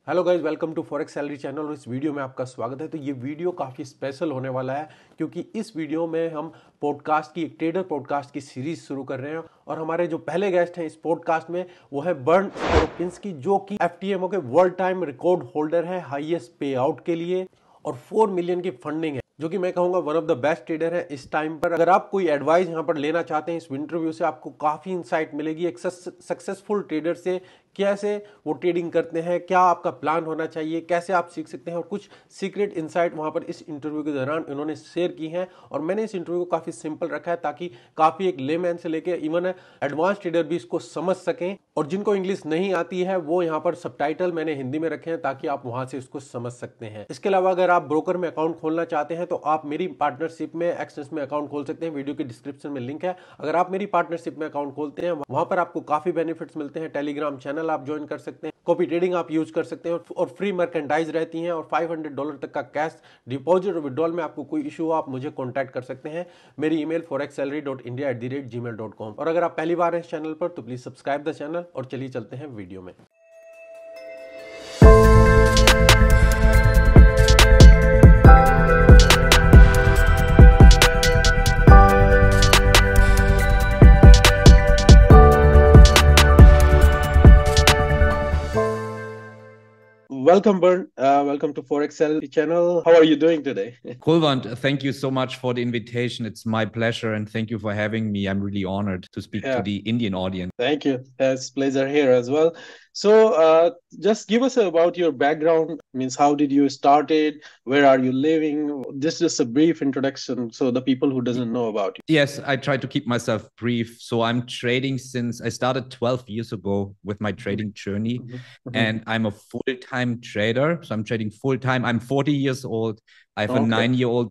Hello guys, welcome to forex salary channel. और इस video में आपका स्वागत है। तो ये वीडियो काफ़ी स्पेशल होने वाला है क्योंकि इस वीडियो में हम पॉडकास्ट की एक ट्रेडर पॉडकास्ट की सीरीज शुरू कर रहे हैं। और हमारे जो पहले गेस्ट हैं इस पॉडकास्ट में वो है बर्न्ड स्कोरुपिंस्की, जो कि एफटीएमओ के वर्ल्ड टाइम रिकॉर्ड होल्डर है हाईएस्ट पे आउट के लिए, और 4 मिलियन की फंडिंग है, जो कि मैं कहूंगा one of the best trader है इस टाइम पर। अगर आप कोई एडवाइस यहाँ पर लेना चाहते हैं इस इंटरव्यू से, आपको काफ़ी इंसाइट मिलेगी एक सक्सेसफुल ट्रेडर से, कैसे वो ट्रेडिंग करते हैं, क्या आपका प्लान होना चाहिए, कैसे आप सीख सकते हैं, और कुछ सीक्रेट इंसाइट वहां पर इस इंटरव्यू के दौरान इन्होंने शेयर की हैं। और मैंने इस इंटरव्यू को काफ़ी सिंपल रखा है ताकि काफ़ी एक लेमैन से लेकर इवन एडवांस ट्रेडर भी इसको समझ सकें। और जिनको इंग्लिश नहीं आती है वो यहाँ पर सबटाइटल मैंने हिंदी में रखे हैं ताकि आप वहां से इसको समझ सकते हैं। इसके अलावा अगर आप ब्रोकर में अकाउंट खोलना चाहते हैं तो आप मेरी पार्टनरशिप में एक्सनेस में अकाउंट खोल सकते हैं। वीडियो के डिस्क्रिप्शन में लिंक है। अगर आप मेरी पार्टनरशिप में अकाउंट खोलते हैं वहां पर आपको काफी बेनिफिट्स मिलते हैं। टेलीग्राम चैनल आप ज्वाइन कर सकते हैं, कॉपी ट्रेडिंग आप यूज कर सकते हैं, और फ्री मर्केंडाइज रहती हैं, और $500 तक का कैश डिपॉजिट और विड्रॉल में आपको कोई इशू हो आप मुझे कॉन्टैक्ट कर सकते हैं। मेरी ईमेल forexsalary.india@gmail.com। और अगर आप पहली बार हैं इस चैनल पर तो प्लीज सब्सक्राइब द चैनल। और चलिए चलते हैं वीडियो में। Welcome, Bernd. Welcome to Forex channel. How are you doing today? Kulwant, thank you so much for the invitation. It's my pleasure, and thank you for having me. I'm really honored to speak to the Indian audience. Thank you. It's a pleasure here as well. So, just give us about your background. Means, how did you start it? Where are you living? Just a brief introduction, so the people who doesn't know about you. Yes, I try to keep myself brief. So I'm trading since I started 12 years ago with my trading journey, and I'm a full-time trader. So I'm trading full-time. I'm 40 years old. I have a 9-year-old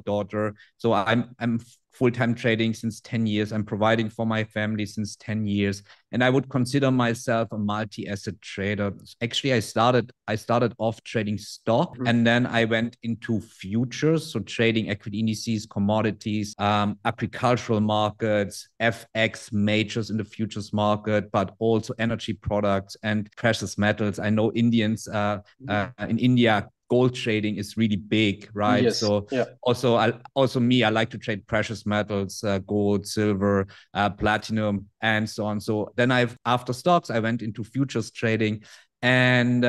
daughter. So I'm full-time trading since 10 years. I'm providing for my family since 10 years. And I would consider myself a multi-asset trader. Actually, I started off trading stock, and then I went into futures. So trading equity indices, commodities, agricultural markets, FX majors in the futures market, but also energy products and precious metals. I know Indians in India, gold trading is really big, right? Yes. So I like to trade precious metals, gold, silver, platinum, and so on. So then after stocks, I went into futures trading, and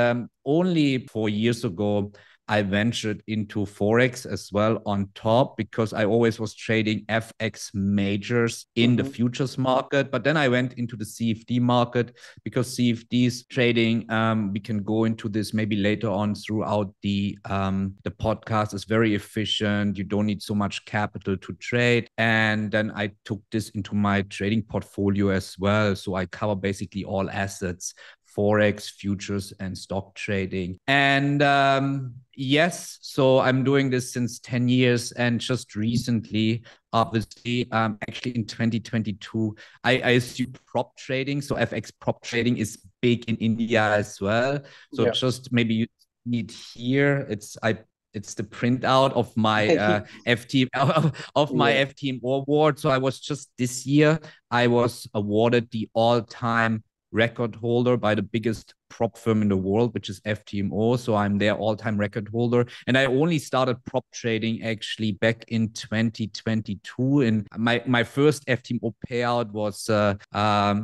only 4 years ago, I ventured into Forex as well on top, because I always was trading FX majors in the futures market. But then I went into the CFD market, because CFDs trading, we can go into this maybe later on throughout the podcast, is very efficient. You don't need so much capital to trade. And then I took this into my trading portfolio as well. So I cover basically all assets: Forex, futures, and stock trading. And yes, so I'm doing this since 10 years. And just recently, obviously, actually in 2022, I assume prop trading. So FX prop trading is big in India as well. So just maybe you need here, it's the printout of my FTMO award. So I was just this year, I was awarded the all-time record holder by the biggest prop firm in the world, which is FTMO. So I'm their all-time record holder. And I only started prop trading actually back in 2022. And my first FTMO payout was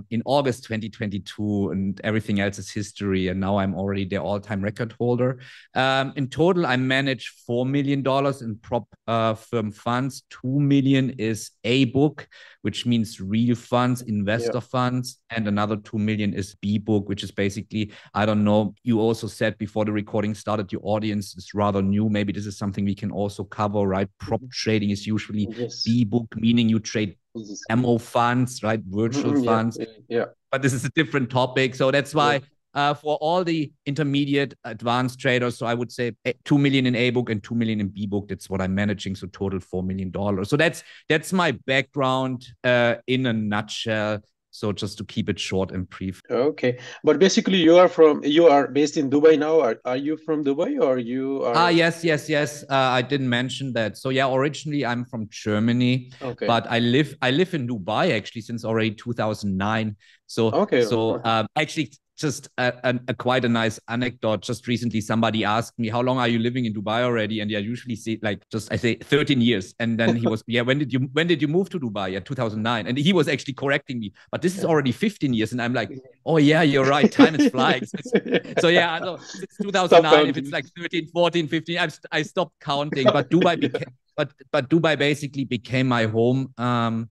in August 2022, and everything else is history. And now I'm already their all-time record holder. In total, I manage $4 million in prop firm funds. 2 million is A book, which means real funds, investor funds, and another 2 million is B book, which is basically, I don't know, you also said before the recording started, your audience is rather new. Maybe this is something we can also cover, right? Prop trading is usually B book, meaning you trade MO funds, right? Virtual funds. But this is a different topic. So that's why for all the intermediate advanced traders, so I would say 2 million in A book and 2 million in B book. That's what I'm managing. So total $4 million. So that's my background in a nutshell. So just to keep it short and brief. Okay, but basically you are based in Dubai now. Are you from Dubai, or you are? Yes. I didn't mention that. So yeah, originally I'm from Germany, but I live in Dubai actually since already 2009. So actually just quite a nice anecdote. Just recently, somebody asked me, "How long are you living in Dubai already?" And I usually say I say 13 years. And then he was, "Yeah, when did you move to Dubai?" "Yeah, 2009." And he was actually correcting me, "But this is already 15 years." And I'm like, "Oh yeah, you're right. Time is flying." So yeah, since Stop 2009, if it's counting. like 13, 14, 15, I stopped counting. But Dubai became. But Dubai basically became my home.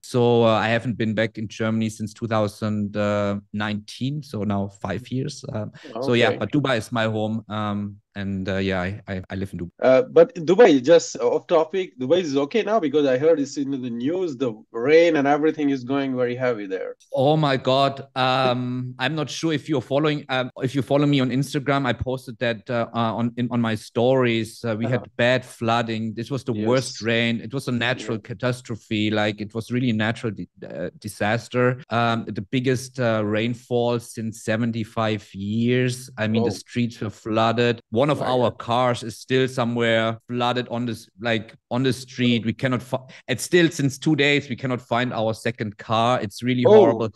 So I haven't been back in Germany since 2019. So now 5 years. So yeah, Okay. but Dubai is my home. And yeah, I live in Dubai. But Dubai, just off topic, Dubai is okay now because I heard it's in the news, the rain and everything is going very heavy there. Oh my God. I'm not sure if you're following, if you follow me on Instagram, I posted that on my stories. We Uh-huh. had bad flooding. This was the worst Yes. rain. It was a Yeah. natural catastrophe. Like it was really a natural disaster. The biggest rainfall since 75 years. I mean, the Oh streets were flooded. One of my our God. cars is still somewhere flooded on this, like on the street. We cannot, it's still since 2 days, we cannot find our second car. It's really Oh. horrible.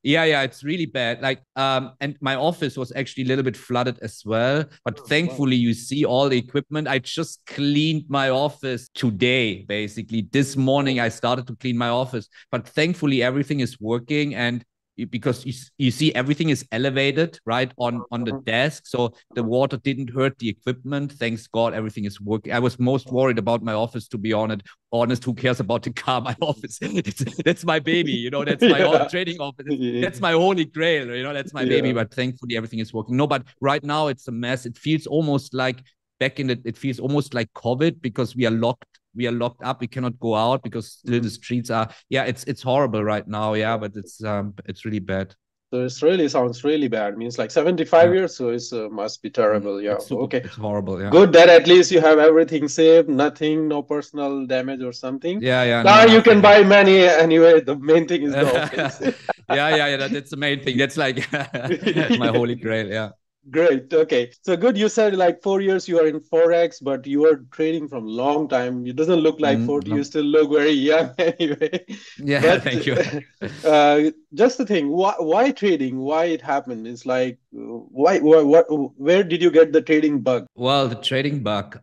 Yeah, it's really bad. Like, and my office was actually a little bit flooded as well. But Oh, wow. thankfully, you see all the equipment. I just cleaned my office today, basically. This morning, I Oh. started to clean my office. But thankfully, everything is working. And because you see everything is elevated right on the Uh-huh. desk, so the water didn't hurt the equipment. Thanks God, everything is working. I was most worried about my office, to be honest. Who cares about the car? My office, that's my baby, that's my Yeah. trading office. Yeah. That's my holy grail, that's my baby. Yeah. But thankfully everything is working. No, but right now it's a mess. It feels almost like it feels almost like COVID, because we are locked up. We cannot go out because still the streets are, yeah, it's horrible right now. Yeah, but it's really bad. So it's really sounds really bad. Means like 75 Yeah. years, so it's must be terrible. Yeah. Okay. It's horrible. Yeah. Good that at least you have everything saved, nothing, no personal damage or something. Yeah. No, Now you can nothing. buy many anyway. The main thing is the office. Yeah. That's the main thing. That's like my Yeah. holy grail. Yeah. Great. Okay. So good. You said like 4 years you are in Forex, but you are trading from long time. It doesn't look like 40. You No. still look very young anyway. Yeah. But Thank you. just the thing, why trading? Why it happened? It's like, where did you get the trading bug? Well, the trading bug.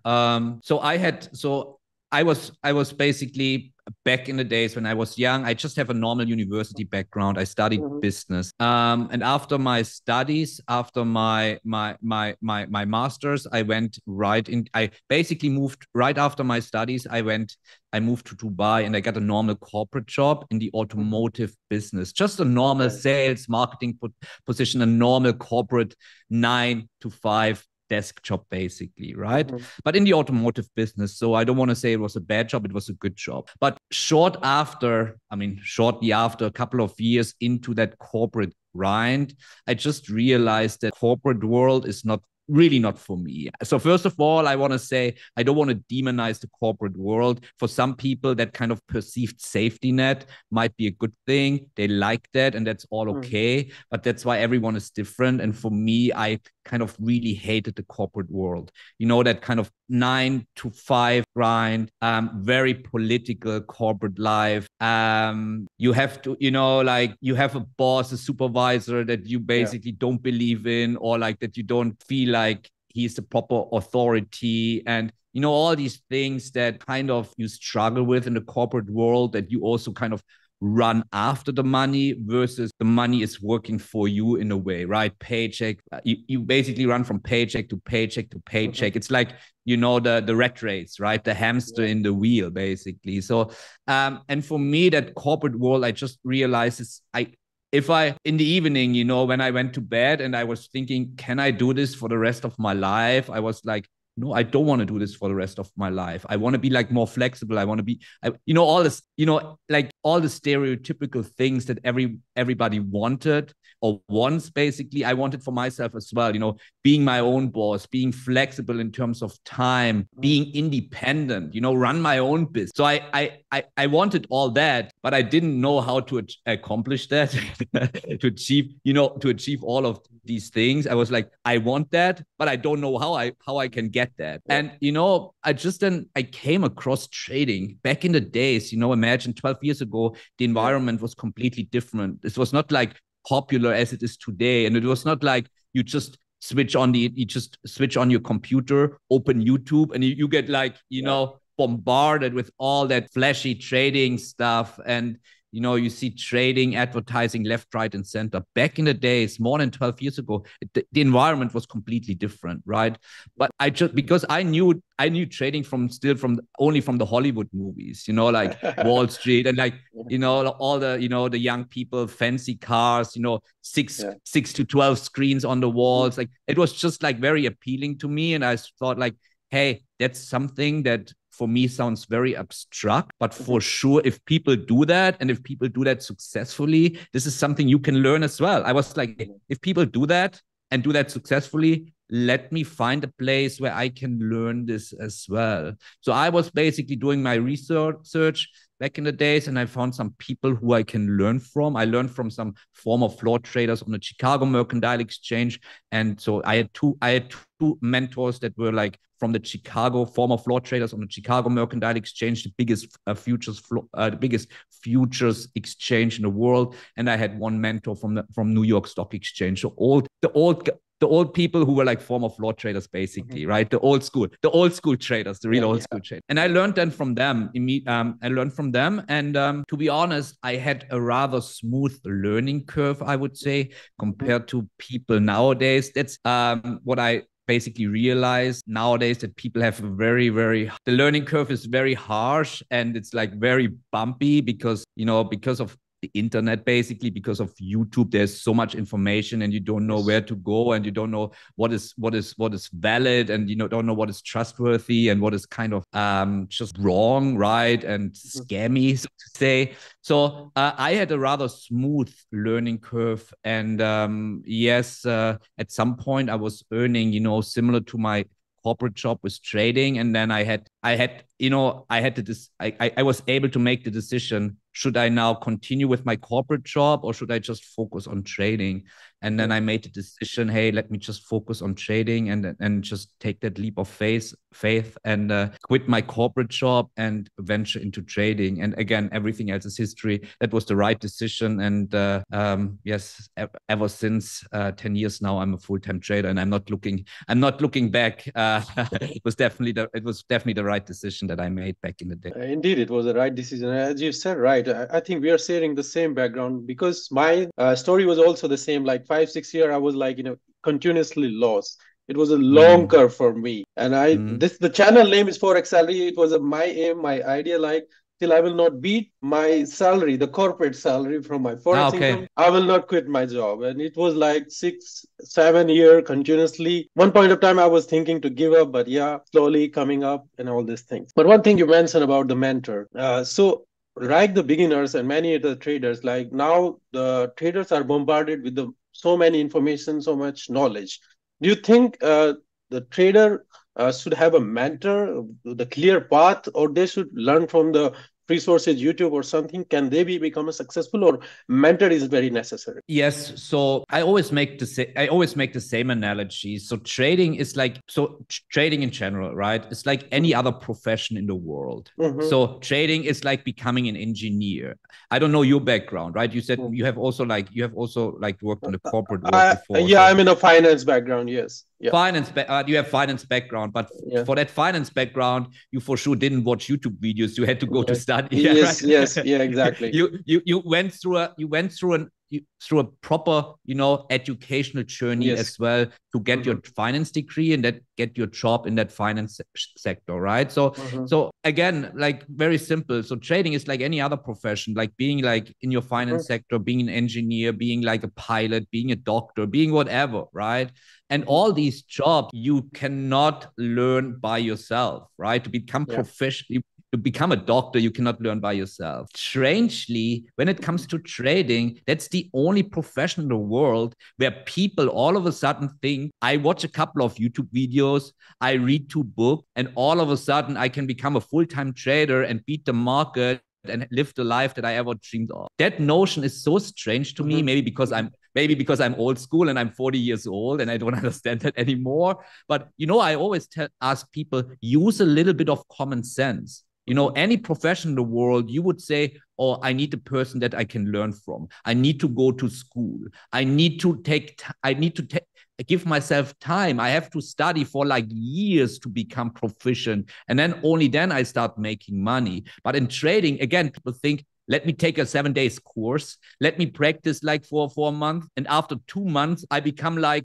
I was basically, back in the days when I was young, I just have a normal university background. I studied Mhm. business. And after my studies, after my masters, I went right in. I basically moved right after my studies. I moved to Dubai, and I got a normal corporate job in the Mhm. automotive business, just a normal Okay. sales marketing position, a normal corporate 9 to 5 desk job, basically, right? Mhm. But in the automotive business. So I don't want to say it was a bad job, it was a good job. But shortly after, a couple of years into that corporate grind, I just realized that corporate world is not for me. So first of all, I want to say I don't want to demonize the corporate world. For some people, that kind of perceived safety net might be a good thing. They like that, and that's all Mhm. okay. But that's why everyone is different. And for me, I kind of really hated the corporate world. That kind of 9 to 5 grind, very political corporate life. You have to, like you have a boss, a supervisor that you Yeah. basically don't believe in, or like that you don't feel like he's the proper authority. And all these things that kind of you struggle with in the corporate world, that you also kind of run after the money versus the money is working for you in a way, right? Paycheck, you basically run from paycheck to paycheck to Mhm. paycheck. It's like, the rat race, right? The hamster Yeah. in the wheel, basically. So, and for me, that corporate world, I just realized if I, in the evening, when I went to bed and I was thinking, can I do this for the rest of my life? I was like, no, I don't want to do this for the rest of my life. I want to be like more flexible. I want to be, all this, like all the stereotypical things that everybody wanted or wants, basically. I wanted for myself as well, being my own boss, being flexible in terms of time, Mhm. being independent, run my own business. So I wanted all that, but I didn't know how to accomplish that, to achieve all of these things. I was like, I want that, but I don't know how I can get that. Yeah. And I came across trading back in the days. Imagine 12 years ago, the Yeah. environment was completely different. This was not like popular as it is today. And it was not like you just switch on your computer, open YouTube, and you get like, you know, bombarded with all that flashy trading stuff. And you see trading advertising left, right, and center. Back in the days, more than 12 years ago, the environment was completely different, right? But because I knew trading only from the Hollywood movies, like Wall Street, and like, all the, the young people, fancy cars, six to 12 screens on the walls. Like, it was just like very appealing to me. And I thought like, hey, that's something that for me sounds very abstract, but for sure, if people do that, and if people do that successfully, this is something you can learn as well. I was like, if people do that and do that successfully, let me find a place where I can learn this as well. So I was basically doing my research back in the days, and I found some people who I can learn from. I learned from some former floor traders on the Chicago Mercantile Exchange. And so I had two mentors that were like from the Chicago, former floor traders on the Chicago Mercantile Exchange, the biggest futures exchange in the world. And I had one mentor from New York Stock Exchange. So the old people who were like former floor traders, basically, right? The old school traders, the real old school traders. And I learned then from them. And to be honest, I had a rather smooth learning curve, I would say, compared to people nowadays. That's what I basically realize nowadays, that people have the learning curve is very harsh, and it's like very bumpy because of the internet, basically, because of YouTube. There's so much information, and you don't know where to go, and you don't know what is valid, and don't know what is trustworthy and what is kind of just wrong, right, and scammy, so to say. So I had a rather smooth learning curve, and at some point I was earning, similar to my corporate job with trading, and then I was able to make the decision: should I now continue with my corporate job, or should I just focus on trading? And then I made the decision, hey, let me just focus on trading and just take that leap of faith and quit my corporate job and venture into trading. And again, everything else is history. That was the right decision. And yes, ever since 10 years now, I'm a full-time trader, and I'm not looking back. It was definitely the right decision that I made back in the day. Indeed, it was the right decision. As you said, right, I think we are sharing the same background, because my story was also the same. Like 5-6 years, I was like, continuously lost. It was a long curve for me. And the channel name is Forex Salary. It was my aim, my idea, like, till I will not beat my salary, the corporate salary from my forex income, I will not quit my job. And it was like 6-7 years continuously. One point of time I was thinking to give up, but slowly coming up and all these things. But one thing you mentioned about the mentor. So like the beginners and many of the traders, like now the traders are bombarded with so many information, so much knowledge. Do you think the trader should have a mentor, the clear path, or they should learn from the free sources, YouTube or something? Can they become a successful, or mentor is very necessary? Yes. So I always make the same analogy. So trading is like, trading in general, right? It's like any other profession in the world. So trading is like becoming an engineer. I don't know your background, right? You said you have also worked in the corporate world before. Yeah, I'm in a finance background. Yes. You have finance background, but for that finance background, you for sure didn't watch YouTube videos. You had to go to study. Yes, right? Yes, exactly. You went through a proper, educational journey as well to get your finance degree and get your job in that finance sector, right? So again, like, very simple. So trading is like any other profession, like being like in your finance sector, being an engineer, being like a pilot, being a doctor, being whatever, right? And all these jobs you cannot learn by yourself, right? To become professional, to become a doctor, you cannot learn by yourself. Strangely, when it comes to trading, that's the only profession in the world where people all of a sudden think, I watch a couple of YouTube videos, I read 2 books, and all of a sudden I can become a full-time trader and beat the market and live the life that I ever dreamed of. That notion is so strange to me, maybe because I'm old school and I'm 40 years old and I don't understand that anymore. But, I always ask people, use a little bit of common sense. You know, any profession in the world, you would say, oh, I need a person that I can learn from. I need to go to school. I need to give myself time. I have to study for like years to become proficient. And then only then I start making money. But in trading, again, people think, let me take a 7 days course. Let me practice like for a month. And after 2 months, I become like,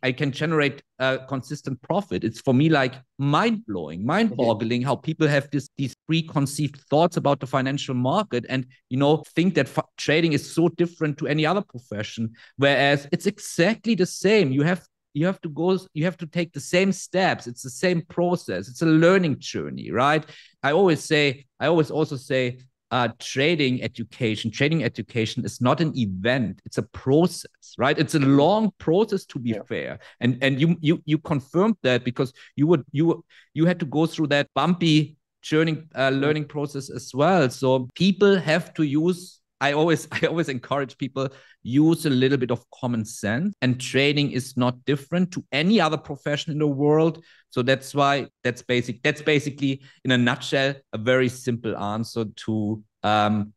I can generate a consistent profit. It's for me like mind blowing, mind boggling how people have these preconceived thoughts about the financial market and, you know, think that trading is so different to any other profession. Whereas it's exactly the same. You have to take the same steps. It's the same process. It's a learning journey, right? I always also say, trading education is not an event. It's a process, right? It's a long process, to be fair. And you confirmed that because you had to go through that bumpy learning process as well. So people have to use, I always encourage people, use a little bit of common sense, and trading is not different to any other profession in the world. So that's basically in a nutshell a very simple answer to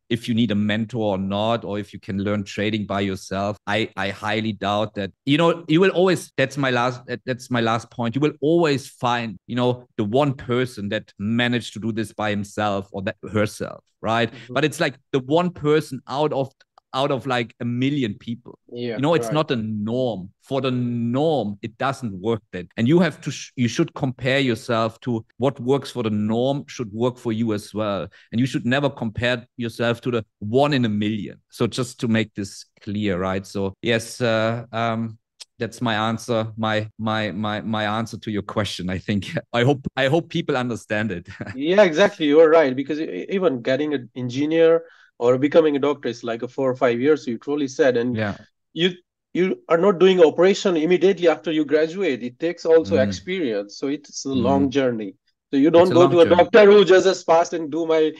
if you need a mentor or not, or if you can learn trading by yourself. I highly doubt that. You know, you will always, that's my last point. You will always find, you know, the one person that managed to do this by himself or that herself, right? But it's like the one person out of like a million people. You know, it's not a norm. For the norm, it doesn't work then. And you should compare yourself to what works for the norm should work for you as well. And you should never compare yourself to the 1 in a million. So just to make this clear, right? So yes, that's my answer. My answer to your question. I think I hope people understand it. Yeah, exactly. You're right. Because even getting an engineer or becoming a doctor is like a 4 or 5 years, you truly said. And Yeah. you are not doing operation immediately after you graduate. It takes also experience. So it's a long journey. So you It's don't a go long to a journey. doctor who just fast and do my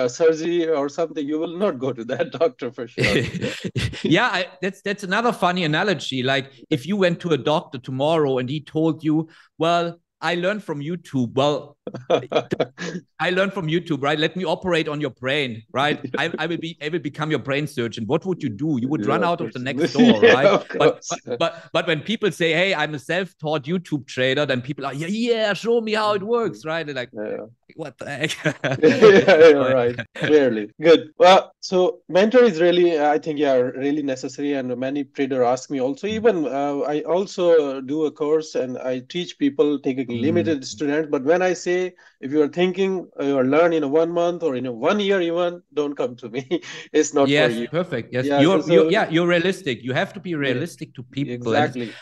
surgery or something. You will not go to that doctor for sure. Yeah, that's another funny analogy. Like if you went to a doctor tomorrow and he told you, well, I learned from YouTube. Well, I learned from YouTube, right? Let me operate on your brain, right? I will become your brain surgeon. What would you do? You would Yeah, run of out of course. the next door, right? Yeah, of course. But when people say, "Hey, I'm a self-taught YouTube trader," then people are, "Yeah, show me how it works," right? They're like, Yeah. "What the heck?" Yeah, you're So, right. Clearly. Good. Well, so mentor is really, I think, yeah, really necessary. And many trader ask me also, even I also do a course and I teach people, take a mm, limited student. But when I say, if you are thinking you are learn in a 1 month or in a 1 year even, don't come to me. It's not for yes, you. perfect. Yes, Yeah. you're realistic. You have to be Yeah, realistic to people, and exactly.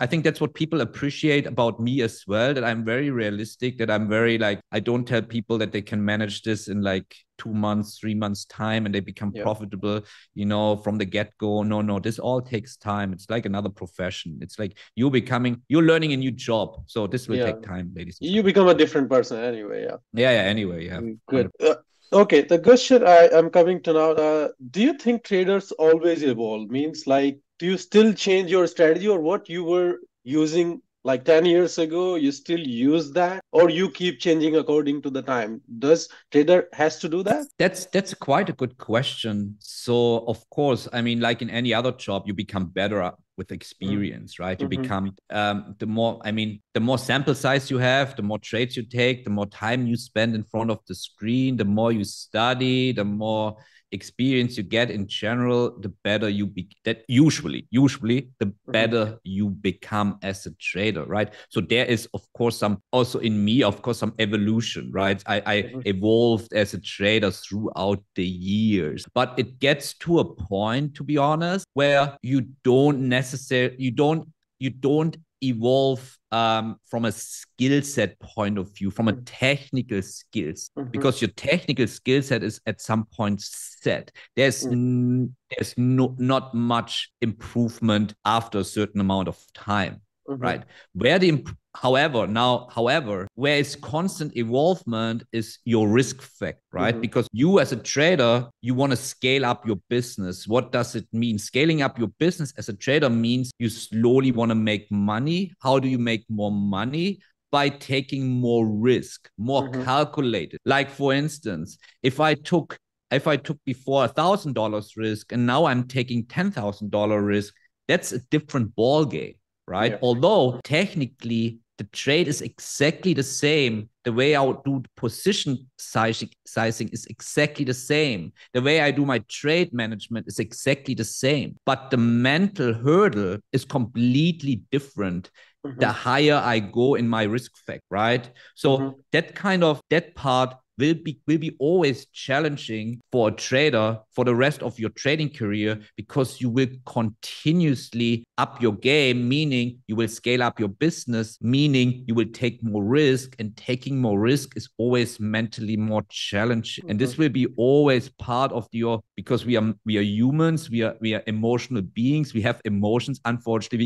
I think that's what people appreciate about me as well. That I'm very realistic. That I'm very like, I don't tell people that they can manage this in like 2 months, 3 months time, and they become Yeah. profitable. You know, from the get go. No, this all takes time. It's like another profession. It's like you're learning a new job. So this will Yeah. take time, ladies and You gentlemen. become a different person anyway. Yeah. Yeah. Anyway, yeah. Good. Okay, the question I am coming to now. Do you think traders always evolve? Means like, do you still change your strategy or what you were using like 10 years ago, you still use that, or you keep changing according to the time? Does trader has to do that? That's quite a good question. So of course, I mean, like in any other job, you become better with experience, right? You Mm-hmm. become the more sample size you have, the more trades you take, the more time you spend in front of the screen, the more you study, the more experience you get in general, the better you be. That usually the Mm-hmm. better you become as a trader, right? So there is, of course, some also in me, of course, some evolution, right? I Mm-hmm. evolved as a trader throughout the years, but it gets to a point, to be honest, where you don't evolve from a skill set point of view, from a technical skills, Mm-hmm. because your technical skill set is at some point set. There's not much improvement after a certain amount of time, Mm-hmm. right? However, where is constant evolvement is your risk factor, right? Mm-hmm. Because you as a trader, you want to scale up your business. What does it mean? Scaling up your business as a trader means you slowly want to make money. How do you make more money? by taking more risk, more calculated. Like for instance, if I took before $1,000 risk and now I'm taking $10,000 risk, that's a different ball game, right? Yeah. Although technically the trade is exactly the same. The way I would do position sizing is exactly the same. The way I do my trade management is exactly the same. But the mental hurdle is completely different the higher I go in my risk factor, right? So that part will be always challenging for a trader for the rest of your trading career, because you will continuously up your game, meaning you will scale up your business, meaning you will take more risk, and taking more risk is always mentally more challenging. And this will be always part of because we are humans, we are emotional beings, we have emotions. Unfortunately,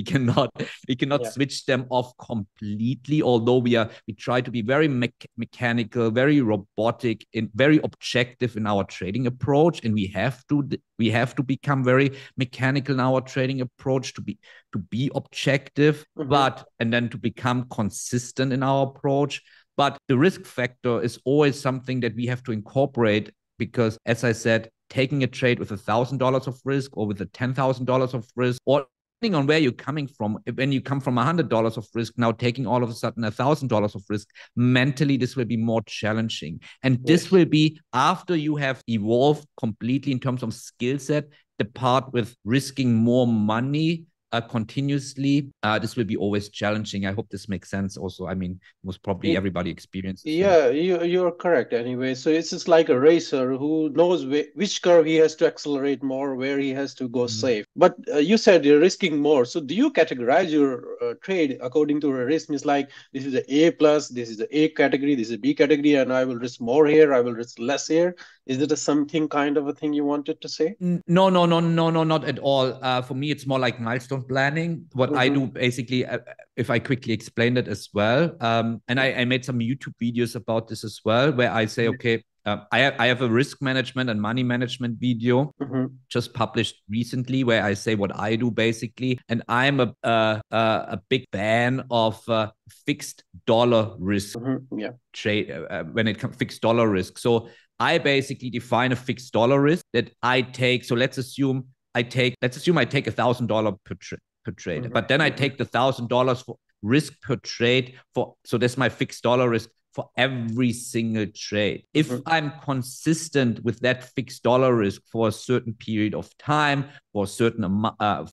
we cannot switch them off completely, although we try to be very mechanical, very robotic, and very objective in our trading approach. And we have to become very mechanical in our trading approach to be objective, and then to become consistent in our approach. But the risk factor is always something that we have to incorporate, because, as I said, taking a trade with $1,000 of risk or with $10,000 of risk, or depending on where you're coming from, when you come from $100 of risk, now taking all of a sudden $1,000 of risk, mentally this will be more challenging. And this will be after you have evolved completely in terms of skill set. The part with risking more money continuously, this will be always challenging. I hope this makes sense also. I mean, most probably everybody experiences. Yeah, you're correct anyway. So it's just like a racer who knows which curve he has to accelerate more, where he has to go safe. But you said you're risking more. So do you categorize your trade according to a risk? Means like, this is the A plus, this is the A category, this is a B category, and I will risk more here, I will risk less here. Is it something kind of a thing you wanted to say? No, not at all. For me, it's more like milestone planning. What I do basically, if I quickly explain it as well, and I made some YouTube videos about this as well, where I say, okay, I have a risk management and money management video just published recently, where I say what I do basically, and I'm a big fan of fixed dollar risk trade when it comes fixed dollar risk. So I basically define a fixed dollar risk that I take. So let's assume I take $1,000 per trade, but then I take the $1,000 for risk per trade so that's my fixed dollar risk for every single trade. If I'm consistent with that fixed dollar risk for a certain period of time, for a certain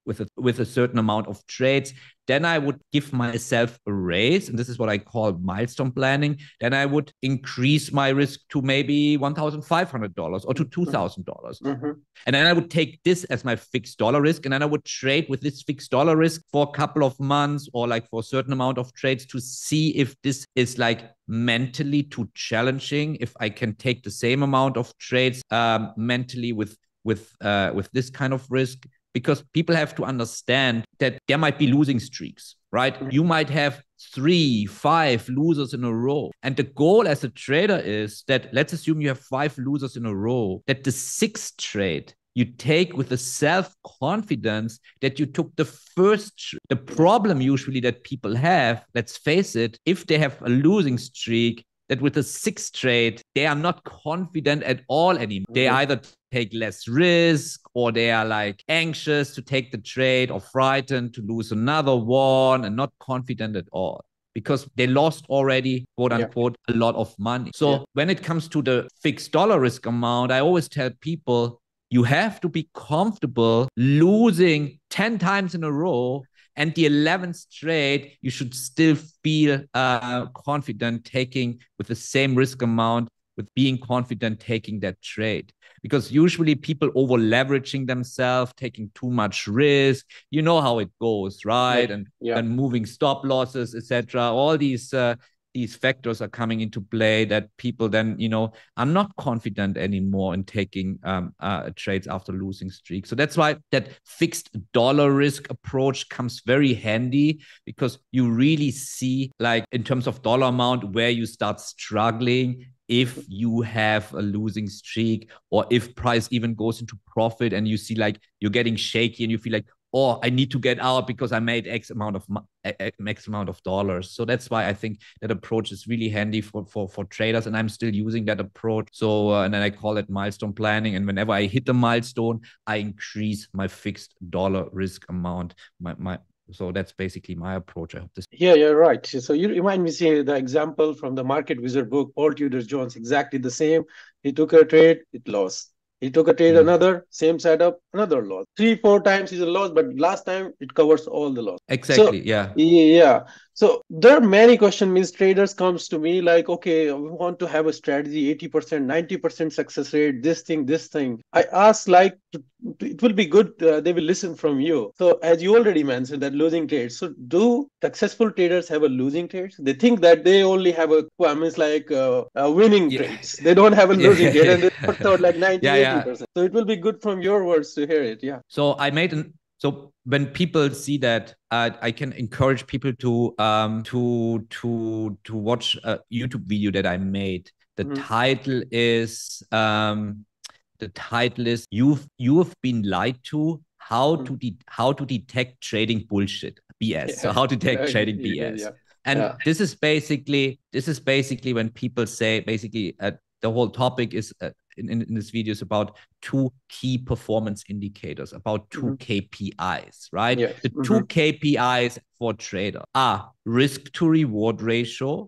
with a certain amount of trades, then I would give myself a raise, and this is what I call milestone planning. Then I would increase my risk to maybe $1,500 or to $2,000. And then I would take this as my fixed dollar risk, and then I would trade with this fixed dollar risk for a couple of months, or like for a certain amount of trades, to see if this is like mentally too challenging, if I can take the same amount of trades mentally with this kind of risk. Because people have to understand that there might be losing streaks, right? You might have 3, 5 losers in a row. And the goal as a trader is that, let's assume you have 5 losers in a row, that the 6th trade you take with the self-confidence that you took the first. The problem usually that people have, let's face it, if they have a losing streak, that with the 6th trade, they are not confident at all anymore. They either take less risk, or they are like anxious to take the trade, or frightened to lose another one, and not confident at all, because they lost already, quote unquote, a lot of money. So when it comes to the fixed dollar risk amount, I always tell people, you have to be comfortable losing 10 times in a row, and the 11th trade, you should still feel confident taking with the same risk amount, with being confident taking that trade. Because usually people over leveraging themselves, taking too much risk. You know how it goes, right? And moving stop losses, etc. All these factors are coming into play, that people then, are not confident anymore in taking trades after losing streaks. So that's why that fixed dollar risk approach comes very handy, because you really see, like, in terms of dollar amount, where you start struggling if you have a losing streak, or if price even goes into profit and you see like you're getting shaky and you feel like, or I need to get out because I made X amount of dollars. So that's why I think that approach is really handy for traders, and I'm still using that approach. So and then I call it milestone planning. And whenever I hit a milestone, I increase my fixed dollar risk amount. So that's basically my approach. I hope this. Yeah, you're right. So you remind me, see the example from the Market Wizard book, Paul Tudor Jones, exactly the same. He took a trade, it lost. He took a trade, another, same setup, another loss. 3-4 times is a loss, but last time it covers all the loss. Exactly, So, yeah. Yeah. So there are many questions. Means traders comes to me like, okay, we want to have a strategy, 80%, 90% success rate, this thing. I ask like, it will be good. They will listen from you. So as you already mentioned that losing trades. So do successful traders have a losing trades? They think that they only have a, I mean, it's like winning trades. They don't have a losing trade, and they thought like 90-80%. So it will be good from your words to hear it. Yeah. So so when people see that, I can encourage people to watch a YouTube video that I made. The title is you've been lied to. How to detect trading bullshit, BS. So how to detect trading BS. Yeah. And this is basically when people say basically the whole topic is in this video is about 2 key performance indicators, about 2 KPIs, right? Yes. The 2 KPIs for trader are risk to reward ratio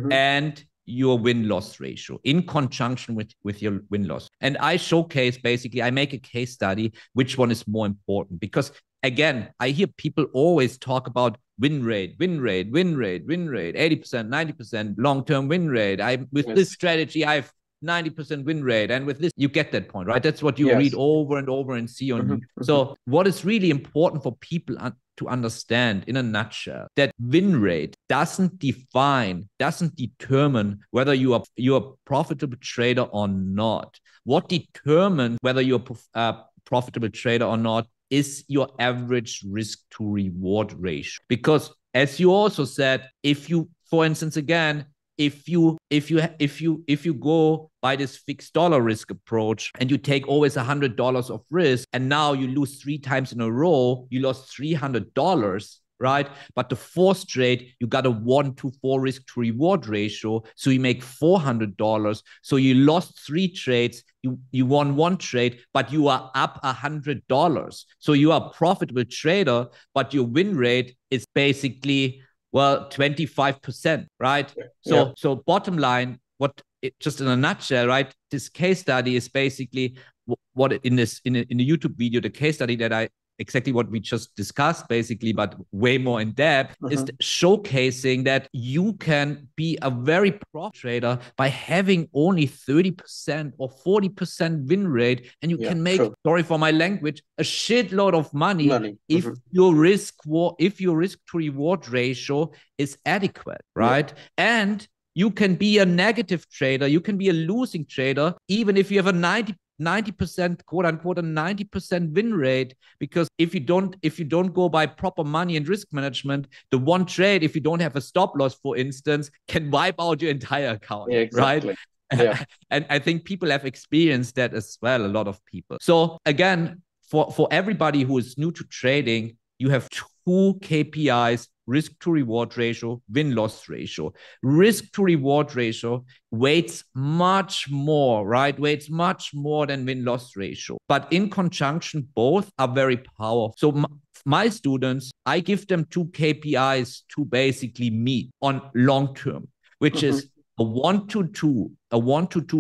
and your win-loss ratio in conjunction with your win-loss. And I showcase, basically, I make a case study, which one is more important. Because again, I hear people always talk about win rate, 80%, 90%, long-term win rate. With this strategy, I have 90% win rate. And with this, you get that point, right? That's what you read over and over and see on YouTube. So what is really important for people to understand in a nutshell, that win rate doesn't determine whether you're a profitable trader or not. What determines whether you're a profitable trader or not is your average risk to reward ratio. Because as you also said, if you, for instance, again, if you go by this fixed dollar risk approach and you take always $100 of risk, and now you lose 3 times in a row, you lost $300, right? But the 4th trade, you got a 1-to-4 risk to reward ratio, so you make $400. So you lost 3 trades, you won 1 trade, but you are up $100. So you are a profitable trader, but your win rate is basically 25%, right? So bottom line, just in a nutshell, right? This case study is basically what in the YouTube video, the case study that exactly what we just discussed, basically, but way more in depth, is showcasing that you can be a very pro trader by having only 30% or 40% win rate, and you can make, sorry for my language, a shitload of money if your risk to reward ratio is adequate, right? And you can be a negative trader, you can be a losing trader, even if you have a 90% quote unquote a 90% win rate, because if you don't go by proper money and risk management, the one trade, if you don't have a stop loss, for instance, can wipe out your entire account, right? And I think people have experienced that as well, a lot of people. So again, for everybody who is new to trading, you have 2 KPIs: risk to reward ratio, win-loss ratio. Risk to reward ratio weights much more, right? Weights much more than win-loss ratio. But in conjunction, both are very powerful. So my students, I give them 2 KPIs to basically meet on long term, which is a 1-to-2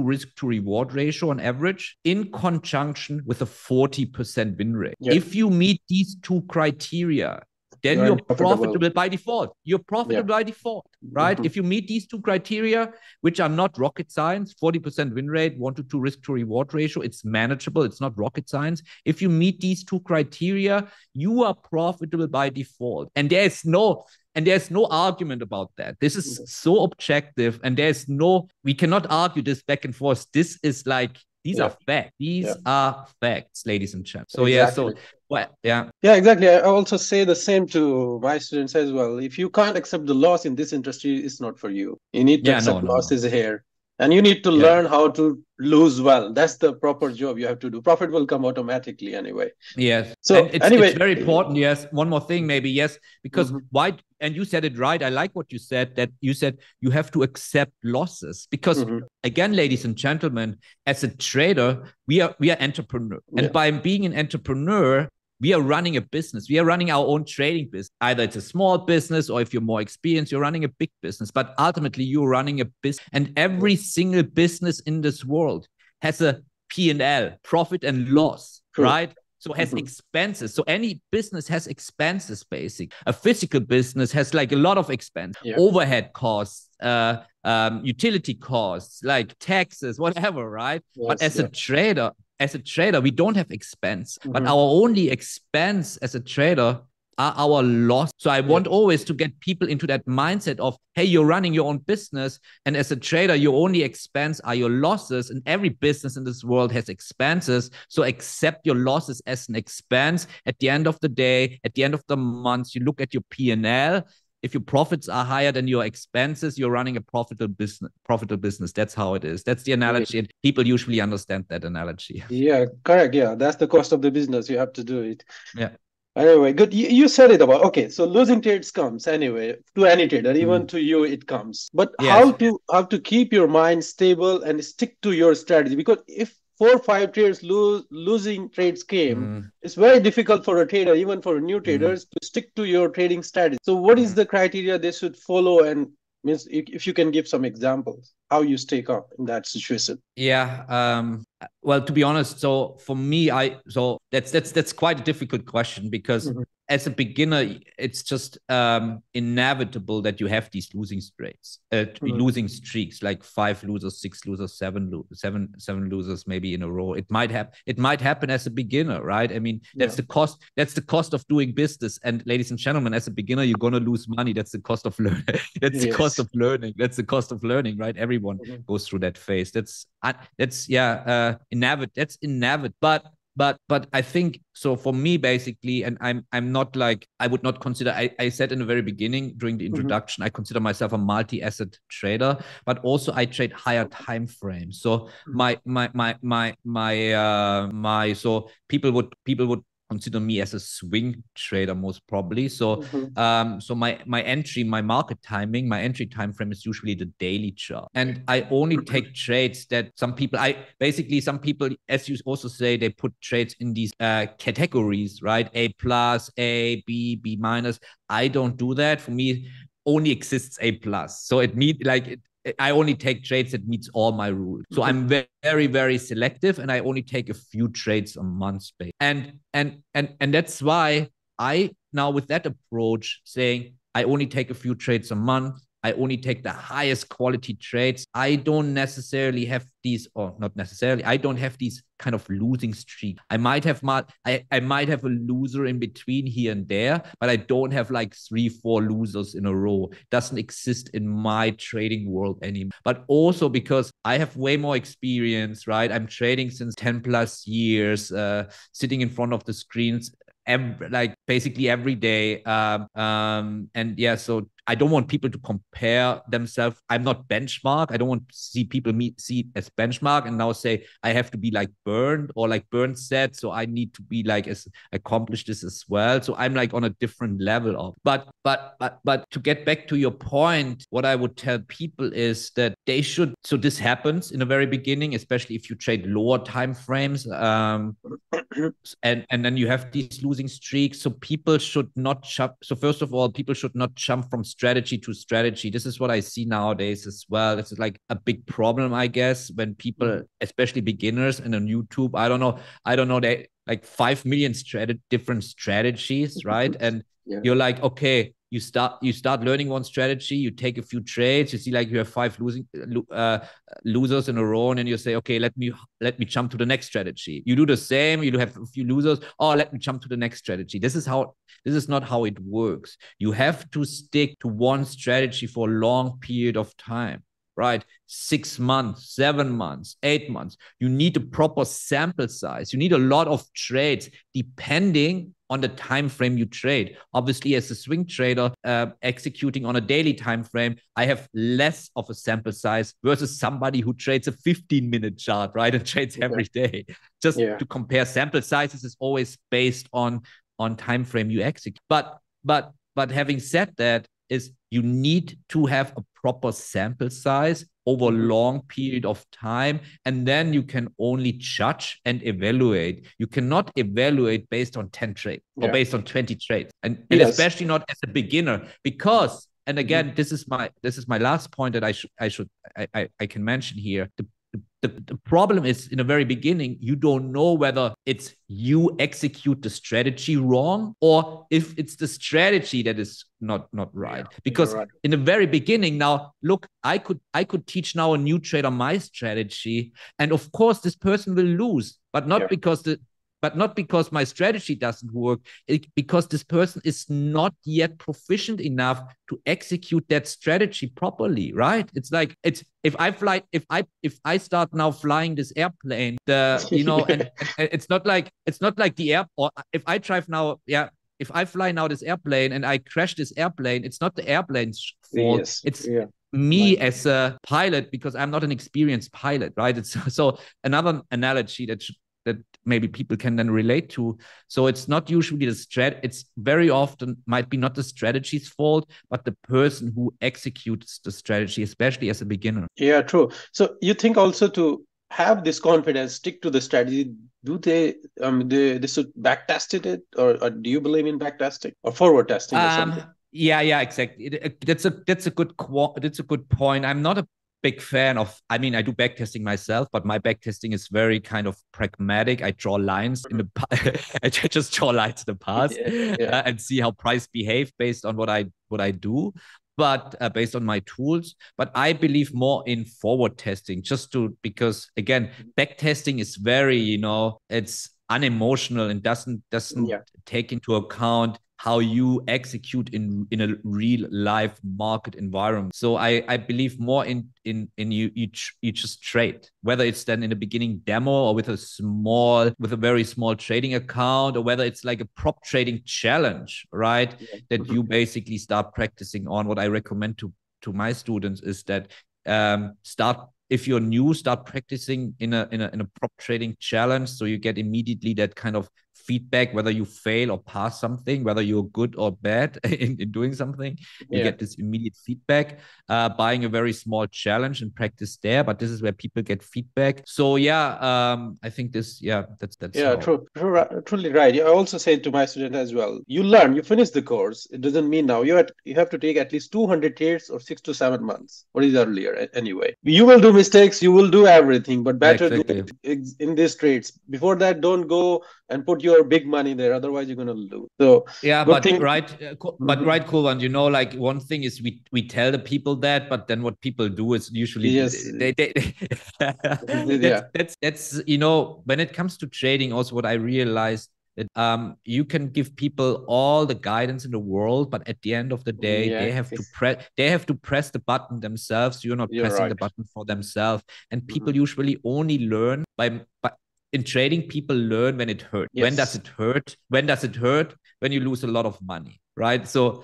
risk to reward ratio on average, in conjunction with a 40% win rate. If you meet these 2 criteria, then you're profitable by default. You're profitable by default, right? If you meet these 2 criteria, which are not rocket science, 40% win rate, 1-to-2 risk to reward ratio, it's manageable. It's not rocket science. If you meet these 2 criteria, you are profitable by default. And there's no argument about that. This is so objective, and we cannot argue this back and forth. This is like, these are facts. These are facts, ladies and gents. So exactly. Yeah, exactly. I also say the same to my students as well. If you can't accept the loss in this industry, it's not for you. You need to accept losses here. And you need to Yeah. learn how to lose well. That's the proper job you have to do. Profit will come automatically anyway. Yes. And So it's anyway, very important. Yes. One more thing, maybe. Yes. Because mhm, why? And you said it right. I like what you said, that you said you have to accept losses. Because mhm, again, ladies and gentlemen, as a trader, we are entrepreneur. And yeah, by being an entrepreneur, we are running a business. We are running our own trading business. Either it's a small business, or if you're more experienced, you're running a big business. But ultimately, you're running a business. And every single business in this world has a P&L, profit and loss, true. right? So has Mhm, expenses. So any business has expenses, basic. A physical business has like a lot of expense, yeah, overhead costs, utility costs, like taxes, whatever, right? But yes, yeah. as a trader, we don't have expense. But Mhm, our only expense as a trader are our loss. So I yeah. want always to get people into that mindset of, hey, you're running your own business. And as a trader, your only expense are your losses. And every business in this world has expenses. So accept your losses as an expense. At the end of the day, at the end of the month, you look at your P&L. If your profits are higher than your expenses, you're running a profitable business. Profitable business. That's how it is. That's the analogy. And people usually understand that analogy. Yeah, correct. Yeah, that's the cost of the business. You have to do it. Yeah. Anyway, good. You said it about, okay. So losing trades comes anyway to any trader, even Mm. to you, it comes. But Yes. how to keep your mind stable and stick to your strategy? Because if 4 or 5 trades losing trades came, Mm. it's very difficult for a trader, even for new Mm. traders, to stick to your trading strategy. So what is Mm. the criteria they should follow? And means if you can give some examples, how you stay calm in that situation. Yeah. Well, to be honest, so for me, that's quite a difficult question, because Mhm. as a beginner, it's just inevitable that you have these Mhm. losing streaks, like 5 losers, 6 losers, seven losers, maybe in a row. It might happen as a beginner, right? I mean, Yeah. that's the cost of doing business. And ladies and gentlemen, as a beginner, you're gonna lose money. That's the cost of learning. That's the cost Yes. of learning. That's the cost of learning, right? Everyone Mhm. goes through that phase. That's yeah, inevitable. That's inevitable. But I think so for me, basically, and I'm not like, I would not consider, I said in the very beginning during the Mhm. introduction, I consider myself a multi-asset trader, but also I trade higher time frames. So Mhm. so people would consider me as a swing trader, most probably. So Mhm. so my market timing, my entry time frame is usually the daily chart. And I only take trades that some people, as you also say, they put trades in these categories, right? A plus, A, B, B minus. I don't do that. For me, only exists A plus. So it means like I only take trades that meets all my rules. So Mhm. I'm very, very selective, and I only take a few trades a month base. And that's why I now, with that approach, saying I only take a few trades a month, I only take the highest quality trades. I don't necessarily have these, or not necessarily, I don't have these kind of losing streak. I might have a loser in between here and there, but I don't have like 3, 4 losers in a row. It doesn't exist in my trading world anymore. But also because I have way more experience, right? I'm trading since 10 plus years, sitting in front of the screens like basically every day. And yeah, so I don't want people to compare themselves. I'm not benchmark. I don't want to see people see as benchmark and now say I have to be like Bernd, or like Bernd said, so I need to be like as accomplished this as well. So I'm like on a different level of. But to get back to your point, what I would tell people is that they should. So this happens in the very beginning, especially if you trade lower time frames. And then you have these losing streaks. So people should not jump. So first of all, people should not jump from strategy to strategy. This is what I see nowadays as well. It's like a big problem, I guess, when people, especially beginners and on YouTube, I don't know, they like 5 million different strategies, right? And Yeah. you're like, okay, you start learning one strategy, you take a few trades, you see like you have 5 losers in a row, and then you say, okay, let me jump to the next strategy. You do the same, you have a few losers, oh, let me jump to the next strategy. This is not how it works. You have to stick to one strategy for a long period of time, right? 6 months, 7 months, 8 months. You need a proper sample size. You need a lot of trades depending on the time frame you trade. Obviously, as a swing trader executing on a daily time frame, I have less of a sample size versus somebody who trades a 15-minute chart, right, and trades every day. Just to compare, sample sizes is always based on time frame you execute. But having said that, is you need to have a proper sample size over a long period of time, and then you can only judge and evaluate. You cannot evaluate based on 10 trades or based on 20 trades, and especially not as a beginner, because, and again, this is my last point that I can mention here. The problem is, in the very beginning, you don't know whether it's you execute the strategy wrong or if it's the strategy that is not right. Because in the very beginning, now look, I could teach now a new trader my strategy, and of course this person will lose, but not because my strategy doesn't work, because this person is not yet proficient enough to execute that strategy properly, right? It's like, if I start now flying this airplane, and it's not like the air, or if I drive now, if I fly now this airplane and I crash this airplane, it's not the airplane's fault. It's me as a pilot, because I'm not an experienced pilot, right? It's so another analogy that maybe people can then relate to. So it's not usually it's very often might be not the strategy's fault, but the person who executes the strategy, especially as a beginner. Yeah, true. So you think also to have this confidence, stick to the strategy, do they should back test it, or do you believe in back testing or forward testing or something? Yeah, exactly. That's a good point. I'm not a big fan of, I mean, I do backtesting myself, but my backtesting is very kind of pragmatic. I draw lines in the I just draw lines in the past and see how price behave based on what I do, but based on my tools. But I believe more in forward testing, because again, backtesting is very, it's unemotional and doesn't take into account how you execute in a real life market environment. So I believe more in you just trade, whether it's then in the beginning demo or with a very small trading account, or whether it's like a prop trading challenge, right? That you basically start practicing on. What I recommend to my students is that if you're new, start practicing in a prop trading challenge, so you get immediately that kind of feedback, whether you fail or pass something, whether you're good or bad in doing something. You get this immediate feedback. Buying a very small challenge and practice there, but this is where people get feedback. So I think that's true, truly right. I also say to my student as well, you finish the course. It doesn't mean now you have to take at least 200 trades or 6 to 7 months. What is earlier anyway? You will do mistakes, you will do everything, but better do it in these trades. Before that, don't go and put your big money there, otherwise you're going to lose. So right, cool one. Like one thing is we tell the people that, but then what people do is usually that's when it comes to trading, also what I realized, that you can give people all the guidance in the world, but at the end of the day, they have to press the button themselves. You're not pressing the button for themselves, and people usually only learn by in trading. People learn when it hurts. When does it hurt? When does it hurt? When you lose a lot of money, right? So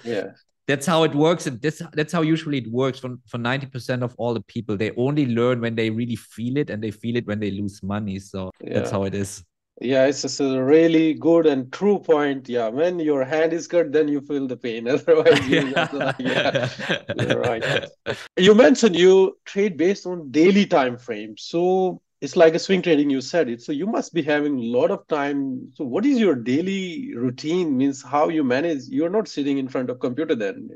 that's how it works, and that's how usually it works for 90% of all the people. They only learn when they really feel it, and they feel it when they lose money. So that's how it is. Yeah, it's just a really good and true point. Yeah, when your hand is cut, then you feel the pain. Otherwise, you're right. You mentioned you trade based on daily time frame. So it's like a swing trading, you said it. So you must be having a lot of time. So what is your daily routine? Means how you manage? You're not sitting in front of computer then.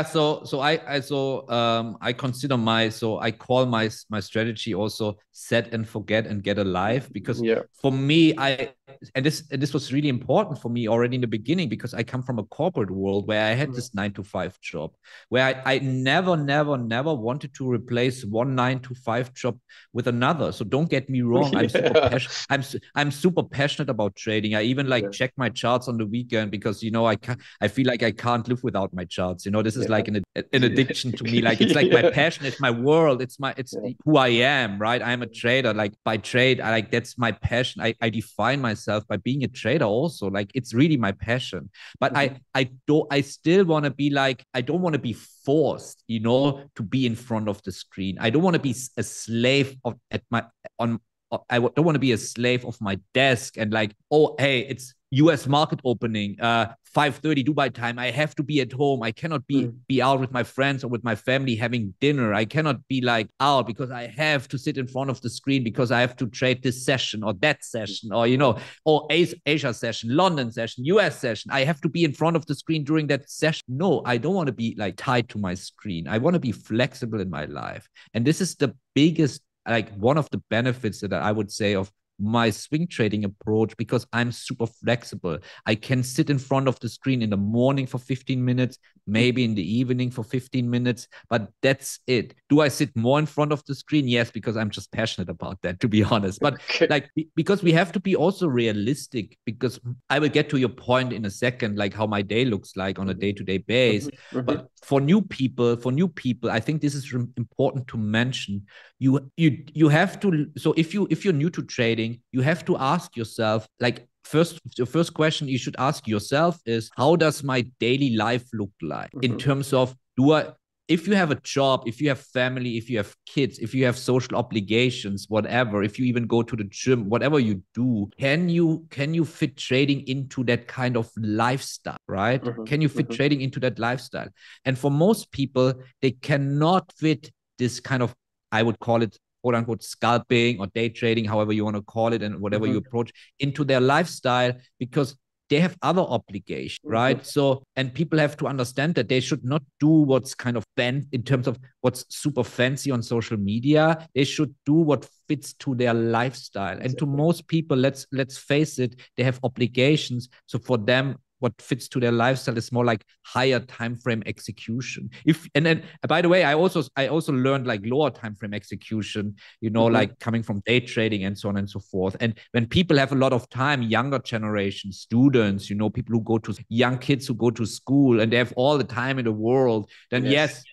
So I consider I call my strategy also set and forget and get alive, because for me, and this was really important for me already in the beginning, because I come from a corporate world where I had this 9-to-5 job, where I never wanted to replace one 9-to-5 job with another. So don't get me wrong, I'm super passionate. I'm super passionate about trading. I even check my charts on the weekend, because I feel like I can't live without my charts. This is like an an addiction to me. Like it's like my passion, it's my world, it's who I am, right? I'm a trader. Like by trade, that's my passion. I define myself by being a trader also. Like it's really my passion. But I still want to be like, I don't want to be forced, to be in front of the screen. I don't want to be a slave of at my on I don't want to be a slave of my desk and like, oh, hey, it's US market opening, 5:30 Dubai time. I have to be at home. I cannot be out with my friends or with my family having dinner. I cannot be like out because I have to sit in front of the screen because I have to trade this session or that session or, or Asia session, London session, US session. I have to be in front of the screen during that session. No, I don't want to be like tied to my screen. I want to be flexible in my life. And this is the biggest, like one of the benefits that I would say of my swing trading approach, because I'm super flexible. I can sit in front of the screen in the morning for 15 minutes, maybe in the evening for 15 minutes, but that's it. Do I sit more in front of the screen? Yes, because I'm just passionate about that, to be honest. But like, because we have to be also realistic, because I will get to your point in a second, like how my day looks like on a day-to-day basis. But for new people, I think this is important to mention. You have to, so if you're new to trading, you have to ask yourself, like, the first question you should ask yourself is, how does my daily life look like in terms of, if you have a job, if you have family, if you have kids, if you have social obligations, whatever, if you even go to the gym, whatever you do, can you fit trading into that kind of lifestyle, right? Can you fit trading into that lifestyle? And for most people, they cannot fit this kind of, I would call it, quote unquote, scalping or day trading, however you want to call it, and whatever you approach, into their lifestyle, because they have other obligations, right? So, and people have to understand that they should not do what's kind of bent in terms of what's super fancy on social media. They should do what fits to their lifestyle. And to most people, let's face it, they have obligations. So for them, what fits to their lifestyle is more like higher time frame execution. And then, by the way, I also learned like lower time frame execution, like coming from day trading and so on and so forth. And when people have a lot of time, younger generation students, people who go to, young kids who go to school and they have all the time in the world, then yes,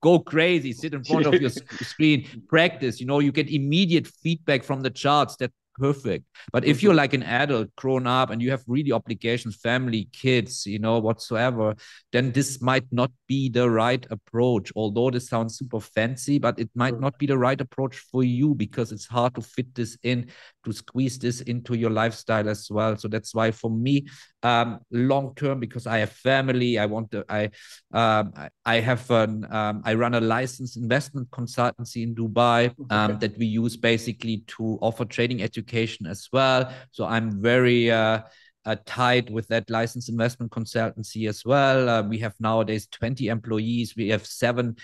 go crazy, sit in front of your screen, practice. You get immediate feedback from the charts. That perfect. But if you're like an adult grown up and you have really obligations, family, kids, whatsoever, then this might not be the right approach. Although this sounds super fancy, but it might not be the right approach for you, because it's hard to fit this in, to squeeze this into your lifestyle as well. So that's why for me, long term, because I have family, I run a licensed investment consultancy in Dubai that we use basically to offer trading education as well. So I'm very tied with that licensed investment consultancy as well. We have nowadays 20 employees. We have seven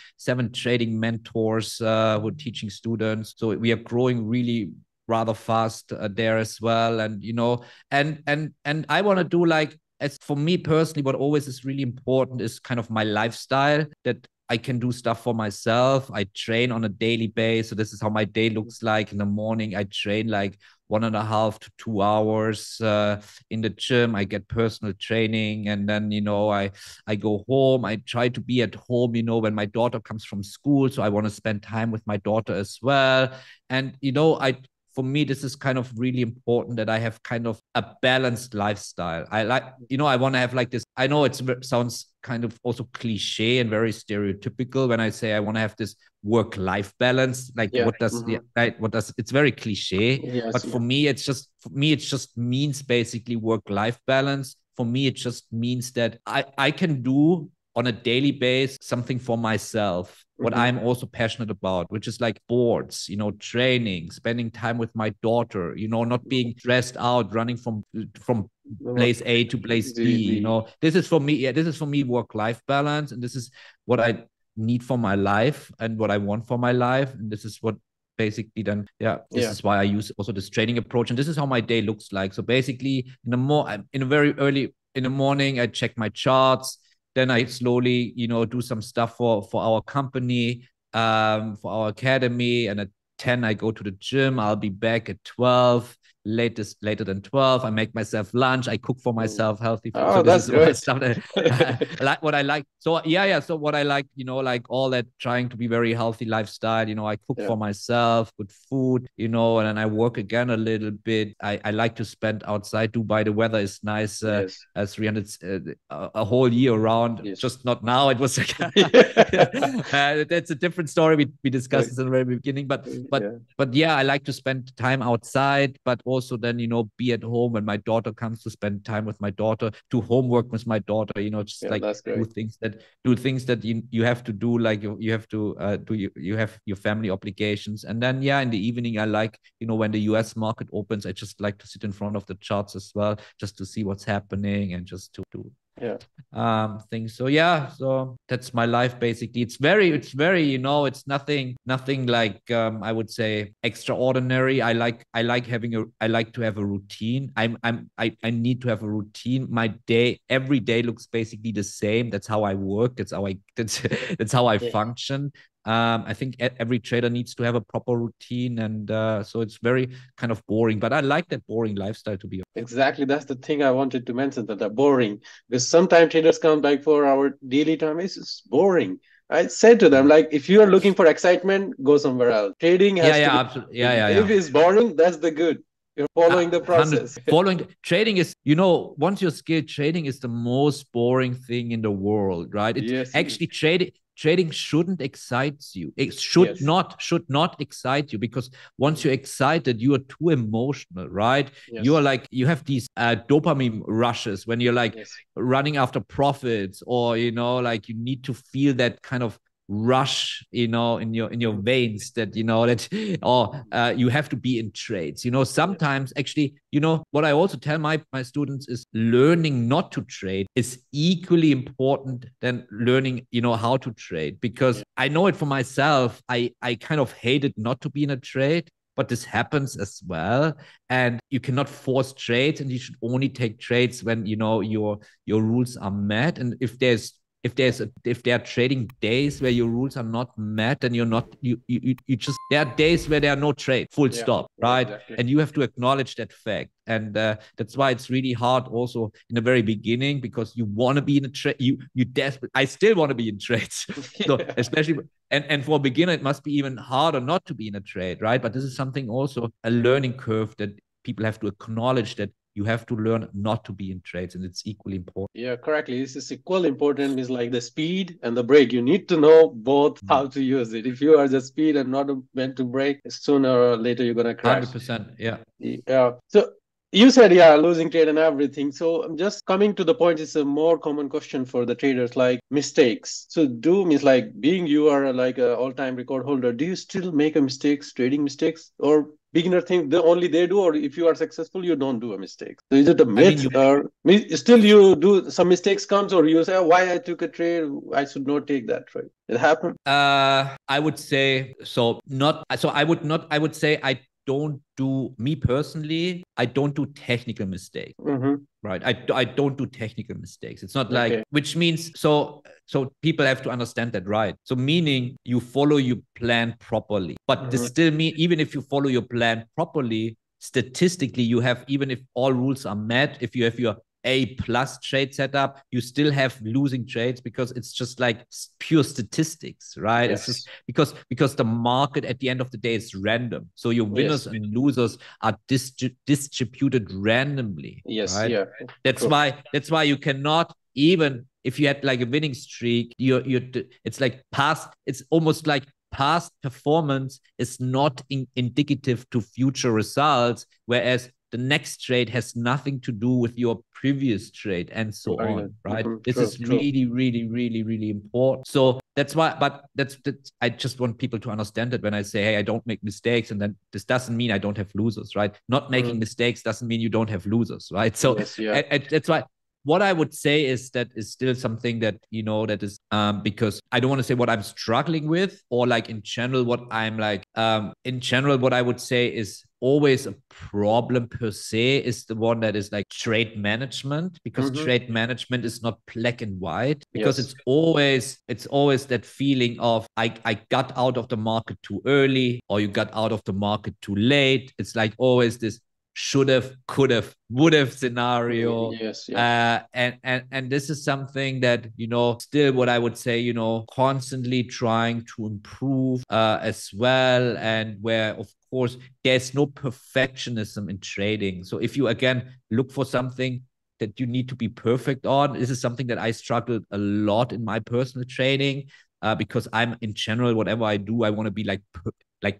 trading mentors who are teaching students. So we are growing really rather fast there as well. And and I want to do, like, as for me personally, what always is really important is kind of my lifestyle, that I can do stuff for myself. I train on a daily basis. So this is how my day looks like. In the morning, I train like 1.5 to 2 hours in the gym. I get personal training, and then I go home. I try to be at home when my daughter comes from school, so I want to spend time with my daughter as well. And for me, this is kind of really important, that I have kind of a balanced lifestyle. I like, I want to have like this. I know it sounds kind of also cliche and very stereotypical when I say I want to have this work-life balance. Like, what does it's very cliche, but for me, it just means basically work-life balance. For me, it just means that I can do on a daily basis something for myself, what I'm also passionate about, which is like sports, training, spending time with my daughter, not being stressed out, running from place A to place B. This is for me work-life balance, and this is what I need for my life and what I want for my life. And this is what basically then, this is why I use also this trading approach. And this is how my day looks like. So basically very early in the morning, I check my charts. Then I slowly, do some stuff for our company, for our academy. And at 10, I go to the gym. I'll be back at 12. latest later than 12. I make myself lunch. I cook for myself healthy food. Oh, So this that's is all the great. stuff that I like. What I like. So yeah. So what I like, like all that trying to be very healthy lifestyle. I cook for myself, good food. And then I work again a little bit. I like to spend outside. Dubai, the weather is nice. Yes. 300 a whole year around. Yes. Just not now. It was that's a different story. We discussed this in the very beginning, but yeah, I like to spend time outside, but also then be at home when my daughter comes, to spend time with my daughter, do homework with my daughter. Just like do things that you have to do, like you have to you have your family obligations. And then in the evening, I like when the US market opens, I just like to sit in front of the charts as well, just to see what's happening and just to do things. So that's my life basically. It's very it's nothing like I would say extraordinary. I like to have a routine. I need to have a routine. My every day looks basically the same. That's how I work. That's how I function. I think every trader needs to have a proper routine, and so it's very kind of boring. But I like that boring lifestyle, to be honest. Exactly, that's the thing I wanted to mention, that they're boring. Because sometimes traders come like for our daily time, it's boring. I said to them, like, if you are looking for excitement, go somewhere else. Trading has to be absolutely. Yeah. If it's boring, that's the good. You're following the process. Following trading is, once you're skilled, trading is the most boring thing in the world, right? It's actually trading shouldn't excite you. It should not excite you, because once you're excited, you are too emotional, right? You are like, you have these dopamine rushes when you're like running after profits, or like you need to feel that kind of rush in your veins, that you have to be in trades. Sometimes actually, what I also tell my students is learning not to trade is equally important than learning how to trade, because I know it for myself. I kind of hated not to be in a trade, but this happens as well, and you cannot force trades, and you should only take trades when your rules are met. And if there are trading days where your rules are not met, then you just, there are days where there are no trade, full stop, right? Exactly. And you have to acknowledge that fact. And that's why it's really hard also in the very beginning, because you want to be in a trade. You desperate. I still want to be in trades. So especially, and for a beginner, it must be even harder not to be in a trade, right? But this is something also, a learning curve, that people have to acknowledge, that you have to learn not to be in trades, and it's equally important. Yeah, correctly. This is equally important. Is like the speed and the break. You need to know both how to use it. If you are just speed and not meant to break, sooner or later you're gonna crash. 100%. Yeah. Yeah. So you said, losing trade and everything. So I'm just coming to the point. It's a more common question for the traders, like mistakes. So means like, being you are like an all-time record holder, do you still make mistakes, trading mistakes, or beginner think only they do, or if you are successful, you don't do a mistake? So is it a myth, or still you do some mistakes comes, or you say, why I took a trade, I should not take that trade? It happened. I would say so. I would say I don't do, me personally, I don't do technical mistakes. Right. I don't do technical mistakes. It's not like, which means, so people have to understand that, right? So meaning you follow your plan properly, but this still mean, even if you follow your plan properly, statistically, you have, even if all rules are met, if you have your A+ trade setup, you still have losing trades, because it's just like pure statistics, right? It's just because the market at the end of the day is random. So your winners and losers are distributed randomly. Right? That's why you cannot, even if you had like a winning streak, it's like it's almost like past performance is not indicative to future results, whereas the next trade has nothing to do with your previous trade, and so on, right? This is really, really, really, really important. So that's why, but that's I just want people to understand that when I say, hey, I don't make mistakes, and then this doesn't mean I don't have losers, right? Not making mistakes doesn't mean you don't have losers, right? So that's why. What I would say is that is still something that, that is, because I don't want to say what I'm struggling with, or like in general, what I'm like, in general, what I would say is always a problem per se is the one that is like trade management, because trade management is not black and white, because it's always that feeling of, I got out of the market too early, or you got out of the market too late. It's like always this should have, could have, would have scenario. Yes, And this is something that, still what I would say, constantly trying to improve as well. And where, of course, there's no perfectionism in trading. So if you, again, look for something that you need to be perfect on, this is something that I struggled a lot in my personal trading, because I'm, in general, whatever I do, I want to be like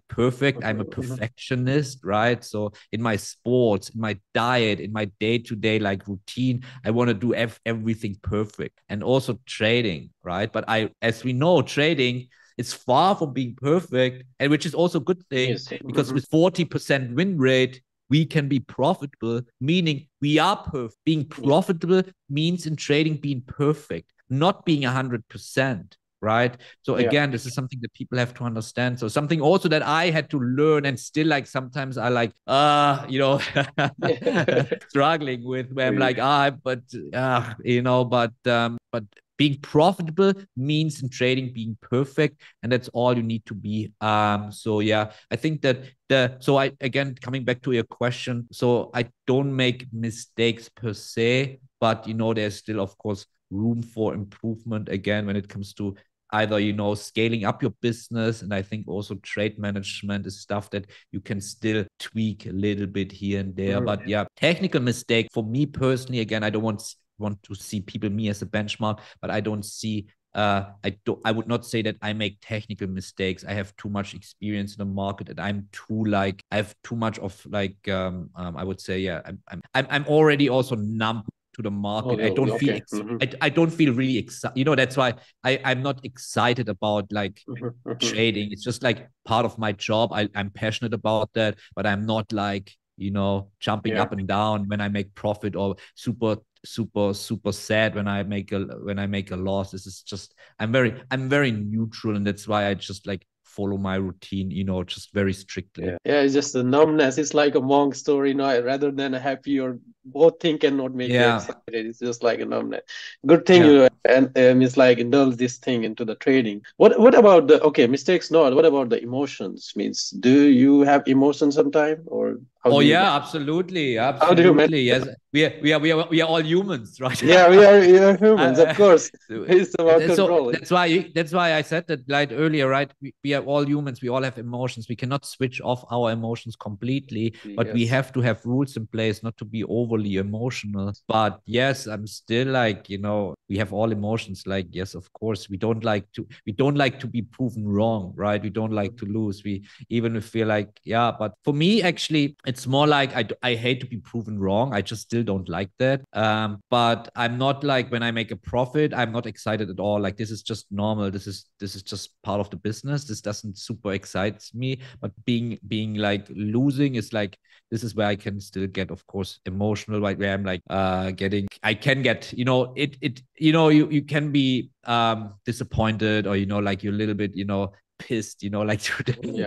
perfect. I'm a perfectionist, right? So in my sports, in my diet, in my day-to-day like routine, I want to do everything perfect. And also trading, right? But as we know, trading, it's far from being perfect, and which is also a good thing, yes. because with 40% win rate, we can be profitable, meaning we are perfect. Being profitable means in trading being perfect, not being 100%. Right. So again, this is something that people have to understand. So something also that I had to learn, and still like sometimes I like, struggling with, where I'm like, but being profitable means in trading being perfect, and that's all you need to be. So yeah, I think that so I, again, coming back to your question, so I don't make mistakes per se, but there's still, of course, room for improvement, again, when it comes to either scaling up your business. And I think also trade management is stuff that you can still tweak a little bit here and there. But yeah, technical mistake for me personally, again, I don't want to see people, me as a benchmark, but I don't see I would not say that I make technical mistakes. I have too much experience in the market, and I have too much of I would say, yeah, I'm already also numb to the market. I don't feel I don't feel really excited. That's why I'm not excited about like trading. It's just like part of my job. I'm passionate about that, but I'm not like jumping up and down when I make profit, or super sad when I make a loss. This is just, I'm very neutral, and that's why I just like follow my routine, just very strictly. Yeah, it's just the numbness. It's like a monk story, rather than a happy, or both thing cannot make you excited. It's just like a numbness. Good thing and it's like indulge this thing into the trading. What about the mistakes? Not. What about the emotions? Means, do you have emotions sometime, or how do you? Absolutely, How do you manage? yes. We are all humans, right? Yeah, we are humans, of course. It's about So control. that's why I said that like earlier, right? We are all humans. We all have emotions. We cannot switch off our emotions completely, but we have to have rules in place not to be overly emotional. But yes, I'm still like, we have all emotions. Like, yes, of course, we don't like to be proven wrong, right? We don't like to lose. We even feel like, yeah. But for me, actually, it's more like I hate to be proven wrong. I just still don't like that. But I'm not like, when I make a profit, I'm not excited at all. Like, this is just normal. This is just part of the business. This doesn't super excite me. But being like losing is like, this is where I can still get, of course, emotional, right? Where I'm like I can get, you can be disappointed, or like you're a little bit, pissed, like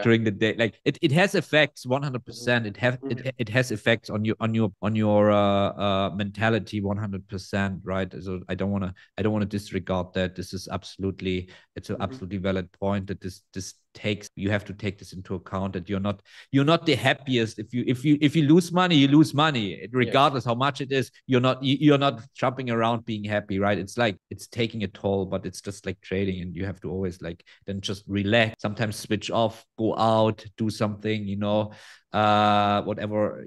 during the day. Like it has effects 100%. It has effects on your mentality 100%, right? So I don't want to disregard that. This is absolutely, it's an absolutely valid point, that this you have to take this into account, that you're not the happiest. If you lose money, you lose money regardless how much it is. You're not jumping around being happy, right? It's like, it's taking a toll, but it's just like trading, and you have to always like then just relax, sometimes switch off, go out, do something, whatever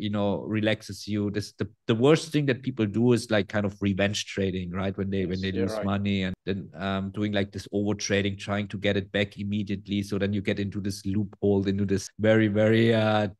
relaxes you. The worst thing that people do is like kind of revenge trading, right? When they lose money, and then doing like this over trading, trying to get it back immediately. So then you get into this loophole, into this very, very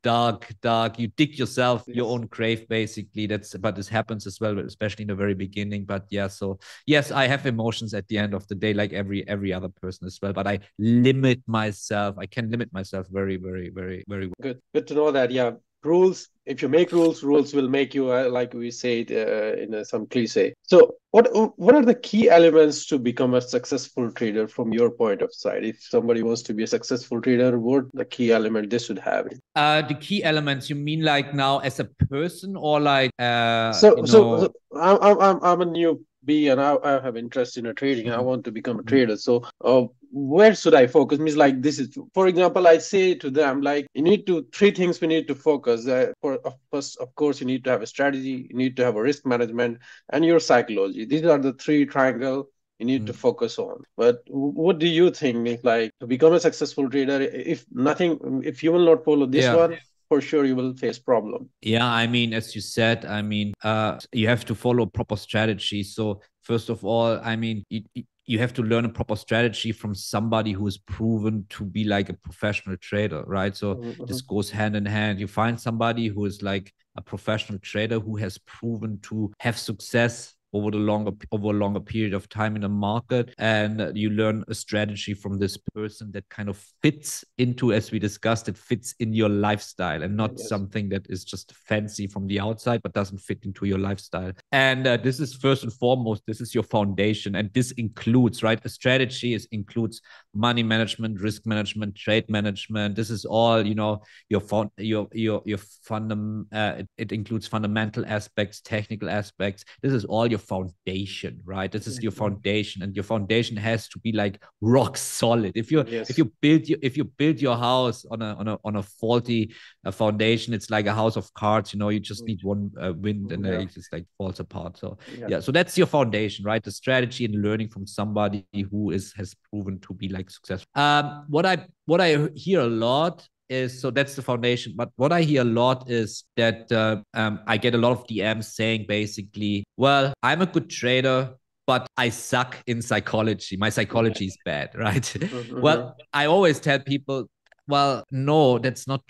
dark, you dig yourself your own grave, basically. But this happens as well, especially in the very beginning. But yeah, so yes, I have emotions at the end of the day, like every other person as well, but I limit myself. I can limit myself very, very, very, very well. Good to know that. Yeah, rules. If you make rules will make you, like we say it in some cliche. So what are the key elements to become a successful trader from your point of sight? If somebody wants to be a successful trader, what the key element they should have? The key elements, you mean like now as a person, or like so I'm a newbie, and I have interest in trading. I want to become a trader. So where should I focus? Means like this is, for example, I say to them like you need to three things we need to focus. First, of course, you need to have a strategy, you need to have a risk management, and your psychology. These are the three triangle you need to focus on. But what do you think? Means like to become a successful trader, if you will not follow this one, for sure you will face problem. Yeah, I mean, as you said, I mean, you have to follow proper strategy. So first of all, I mean, you have to learn a proper strategy from somebody who is proven to be like a professional trader, right? So this goes hand in hand. You find somebody who is like a professional trader who has proven to have success over a longer period of time in the market, and you learn a strategy from this person that kind of fits into, as we discussed, it fits in your lifestyle and not something that is just fancy from the outside but doesn't fit into your lifestyle. And this is first and foremost, this is your foundation, and this includes, right, a strategy includes money management, risk management, trade management. This is all, you know, it includes fundamental aspects, technical aspects. This is all your foundation, right? This is your foundation, and your foundation has to be like rock solid. If you build your house on a faulty foundation, it's like a house of cards. You know, you just need one wind and it just like falls apart. So so that's your foundation, right? The strategy and learning from somebody who has proven to be like successful. What I hear a lot is, so that's the foundation. But what I hear a lot is that I get a lot of DMs saying basically, well, I'm a good trader, but I suck in psychology. My psychology is bad, right? Well, I always tell people, well, no, that's not.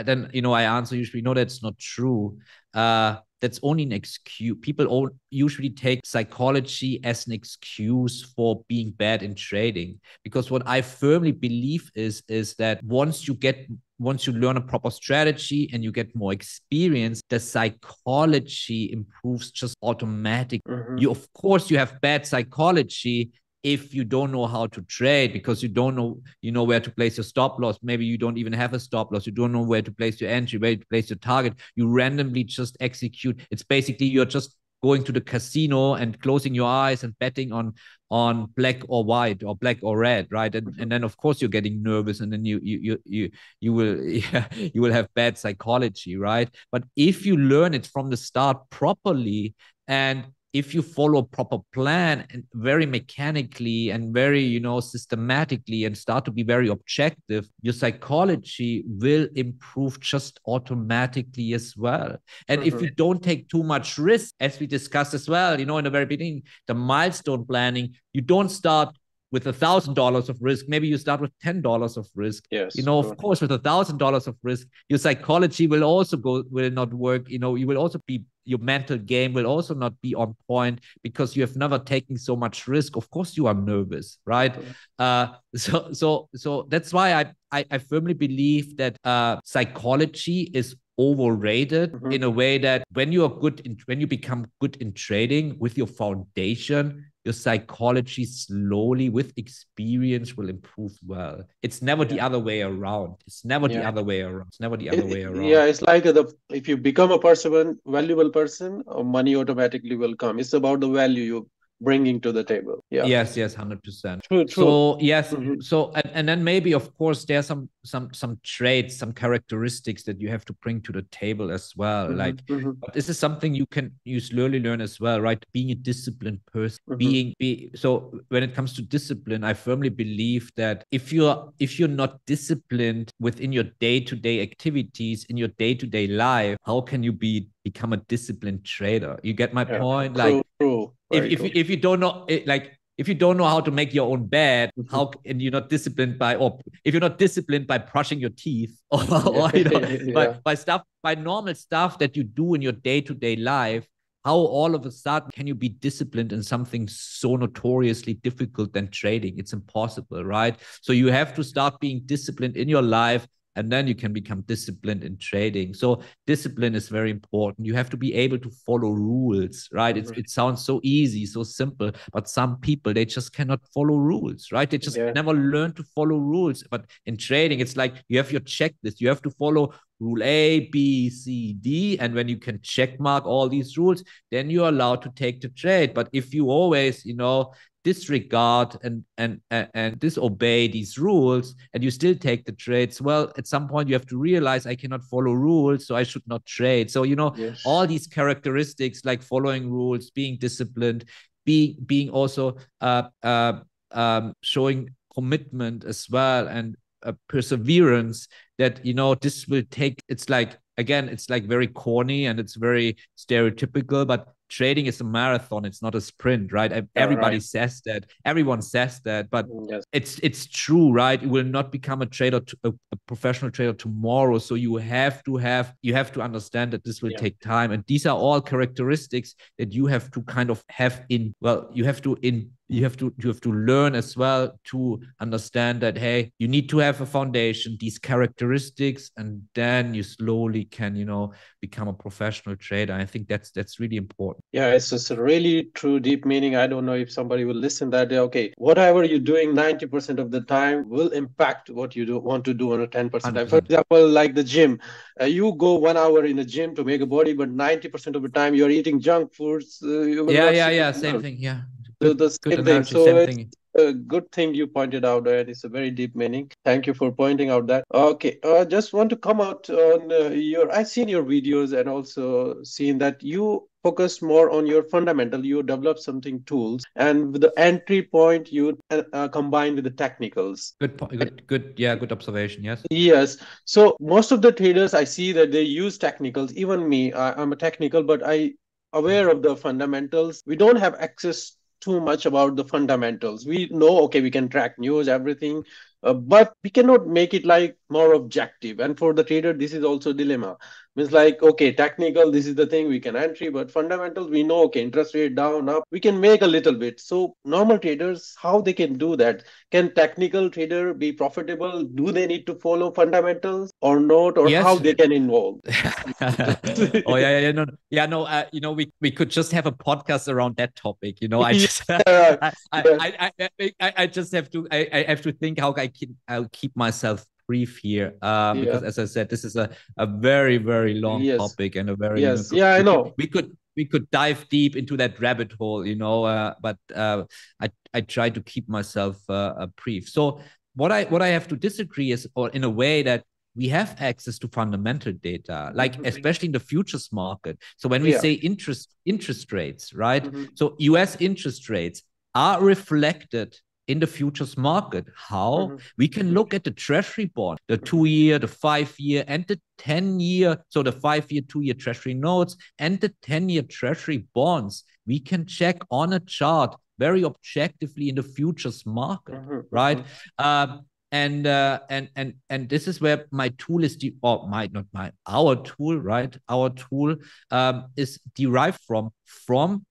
Then, you know, I answer usually, no, that's not true. That's only an excuse. People usually take psychology as an excuse for being bad in trading. Because what I firmly believe is that once you learn a proper strategy and you get more experience, the psychology improves just automatically. Of course, you have bad psychology if you don't know how to trade, because you don't know, you know, where to place your stop loss. Maybe you don't even have a stop loss. You don't know where to place your entry, where to place your target. You randomly just execute. It's basically you're just going to the casino and closing your eyes and betting on black or white or black or red, right? And then of course you're getting nervous, and then you will you will have bad psychology, right? But if you learn it from the start properly, and if you follow a proper plan and very mechanically and very, you know, systematically, and start to be very objective, your psychology will improve just automatically as well. And if you don't take too much risk, as we discussed as well, you know, in the very beginning, the milestone planning, you don't start with $1,000 of risk. Maybe you start with $10 of risk. Yes. You know, of course, with $1,000 of risk, your psychology will not work. You know, you will also be, your mental game will also not be on point, because you have never taken so much risk. Of course, you are nervous, right? So that's why I firmly believe that psychology is overrated in a way that when you become good in trading with your foundation, your psychology slowly with experience will improve well. It's never the other way around. It's never the other way around. It's never the other way around. Yeah, it's like if you become a valuable person, money automatically will come. It's about the value you bringing to the table. Yeah. Yes, 100%. True. So yes, so and then maybe of course there are some traits, some characteristics that you have to bring to the table as well. Like, but this is something you can slowly learn as well, right? Being a disciplined person, so when it comes to discipline, I firmly believe that if you're not disciplined within your day-to-day activities, in your day-to-day life, how can you become a disciplined trader? You get my point? Like, true. If you don't know it, like if you don't know how to make your own bed, and you're not disciplined or if you're not disciplined by brushing your teeth or you know, by normal stuff that you do in your day-to-day life, how all of a sudden can you be disciplined in something so notoriously difficult than trading? It's impossible, right? So you have to start being disciplined in your life, and then you can become disciplined in trading. So discipline is very important. You have to be able to follow rules, right? It sounds so easy, so simple, but some people, they just cannot follow rules, right? They just never learn to follow rules. But in trading, it's like you have your checklist. You have to follow rule A, B, C, D. And when you can check mark all these rules, then you're allowed to take the trade. But if you always, you know, disregard and disobey these rules and you still take the trades, well, at some point you have to realize I cannot follow rules, so I should not trade. So, Yes. all these characteristics like following rules, being disciplined, being also showing commitment as well, and perseverance, that this will take, it's like, again, it's like very corny and it's very stereotypical, but trading is a marathon, it's not a sprint, right? Everybody says that, everyone says that, but Yes. it's true, right? You will not become a trader, a professional trader tomorrow. So you have to understand that this will take time, and these are all characteristics that you have to kind of have in, well, you have to learn as well to understand that, hey, you need to have a foundation, these characteristics, and then you slowly can, become a professional trader. I think that's really important. Yeah, it's just a really true deep meaning. I don't know if somebody will listen that day. Okay, whatever you're doing 90% of the time will impact what you want to do on a 10% time. For 100%. example, like the gym, you go 1 hour in a gym to make a body, but 90% of the time you're eating junk foods. You will not see Yeah, the same result. thing. Yeah, So good the same thing. analogy, So same it's thing. a good thing you pointed out, and it's a very deep meaning. Thank you for pointing out that. Okay, just want to come out on I've seen your videos and also seen that you focus more on your fundamental. You develop something tools, and with the entry point, you combine with the technicals. Good observation. Yes. Yes. So most of the traders I see that they use technicals. Even me, I'm a technical, but I aware of the fundamentals. We don't have access too much about the fundamentals. We know, okay, we can track news, everything, but we cannot make it like more objective. And for the trader, this is also dilemma. Means like, okay, technical, this is the thing we can entry, but fundamentals, we know, okay, interest rate down, up, we can make a little bit. So normal traders, how they can do that? Can technical trader be profitable? Do they need to follow fundamentals or not, or how Yes. they can involve? Oh no. We could just have a podcast around that topic. I Yeah, just right. Yeah, I just have to I have to think how I'll keep myself brief here, yeah, because as I said, this is a very, very long yes, topic, and a very, yes, yeah, I know. we could dive deep into that rabbit hole, but I try to keep myself brief. So what I have to disagree is, or in a way, that we have access to fundamental data, like especially in the futures market. So when we Yeah. say interest rates, right? Mm-hmm. So US interest rates are reflected in the futures market. How? Mm-hmm. We can look at the treasury bond, the 2-year, the 5-year, and the 10-year. So the 5-year, 2-year treasury notes and the 10-year treasury bonds. We can check on a chart very objectively in the futures market, Mm-hmm. right? Mm-hmm. And this is where my tool is our tool, right? Our tool is derived from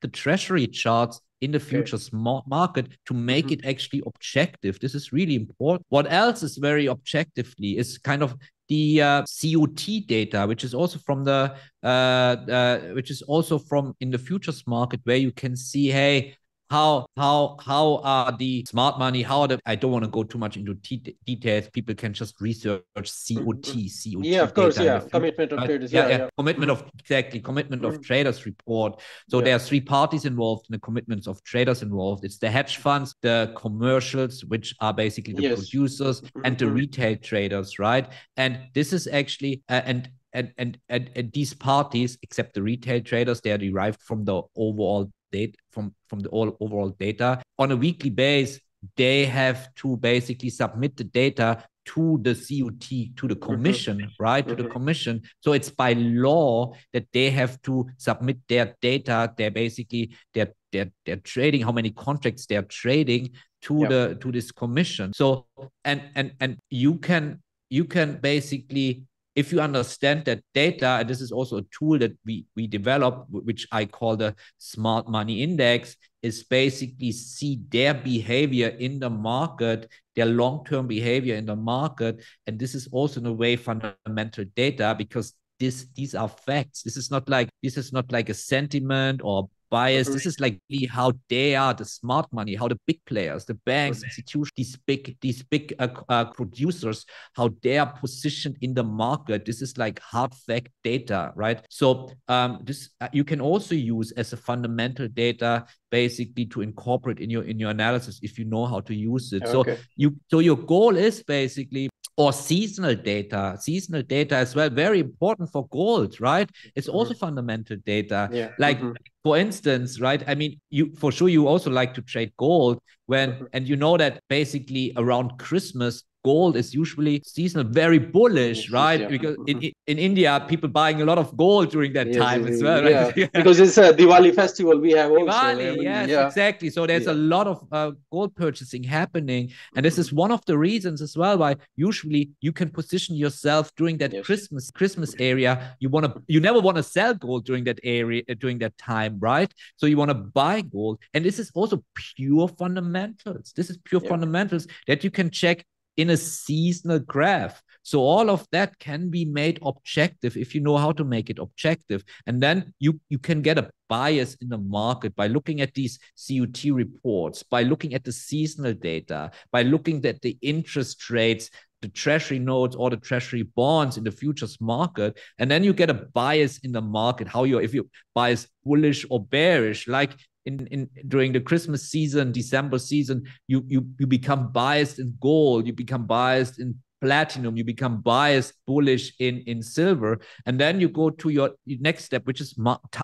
the treasury charts in the futures market to make it actually objective. This is really important. What else is very objectively is kind of the COT data, which is also from in the futures market, where you can see, hey, how are the smart money? I don't want to go too much into details. People can just research COT Yeah, of course. data in the Yeah, future. commitment of Right? traders. Yeah, yeah. Commitment Mm-hmm. of commitment of Mm-hmm. traders report. So Yeah. there are 3 parties involved in the commitments of traders involved. It's the hedge funds, the commercials, which are basically the Yes. producers, and the retail traders, right? And this is actually and these parties, except the retail traders, they are derived from the overall data, from the overall data. On a weekly basis, they have to basically submit the data to the COT, to the commission, right? To the commission. So it's by law that they have to submit their data. They're basically they're trading, how many contracts they're trading to this commission. So and you can basically, if you understand that data, and this is also a tool that we develop, which I call the Smart Money Index, is basically see their behavior in the market, their long-term behavior in the market. And this is also in a way fundamental data, because these are facts. This is not like a sentiment or biased. This is like really how they are, the smart money, how the big players, the banks, institutions, these big producers, how they are positioned in the market. This is like hard fact data, right? So this you can also use as a fundamental data, basically, to incorporate in your analysis if you know how to use it. Okay. So your goal is basically, or seasonal data as well, very important for gold, right? It's also fundamental data. Like, for instance, right? I mean, you for sure you also like to trade gold and you know that basically around Christmas, gold is usually seasonal, very bullish, right? Because in India, people buying a lot of gold during that time as well, right? Yeah, because it's a Diwali festival we have also. Diwali, yes, exactly. So there's a lot of gold purchasing happening, and this is one of the reasons as well why usually you can position yourself during that Christmas area. You never want to sell gold during that area during that time, right? So you want to buy gold, and this is also pure fundamentals. This is pure fundamentals that you can check in a seasonal graph. So all of that can be made objective if you know how to make it objective. And then you can get a bias in the market by looking at these CUT reports, by looking at the seasonal data, by looking at the interest rates, the treasury notes or the treasury bonds in the futures market. And then you get a bias in the market, if you bias bullish or bearish, like during the Christmas season, December season, you become biased in gold, you become biased in platinum, you become biased bullish in silver, and then you go to your next step, which is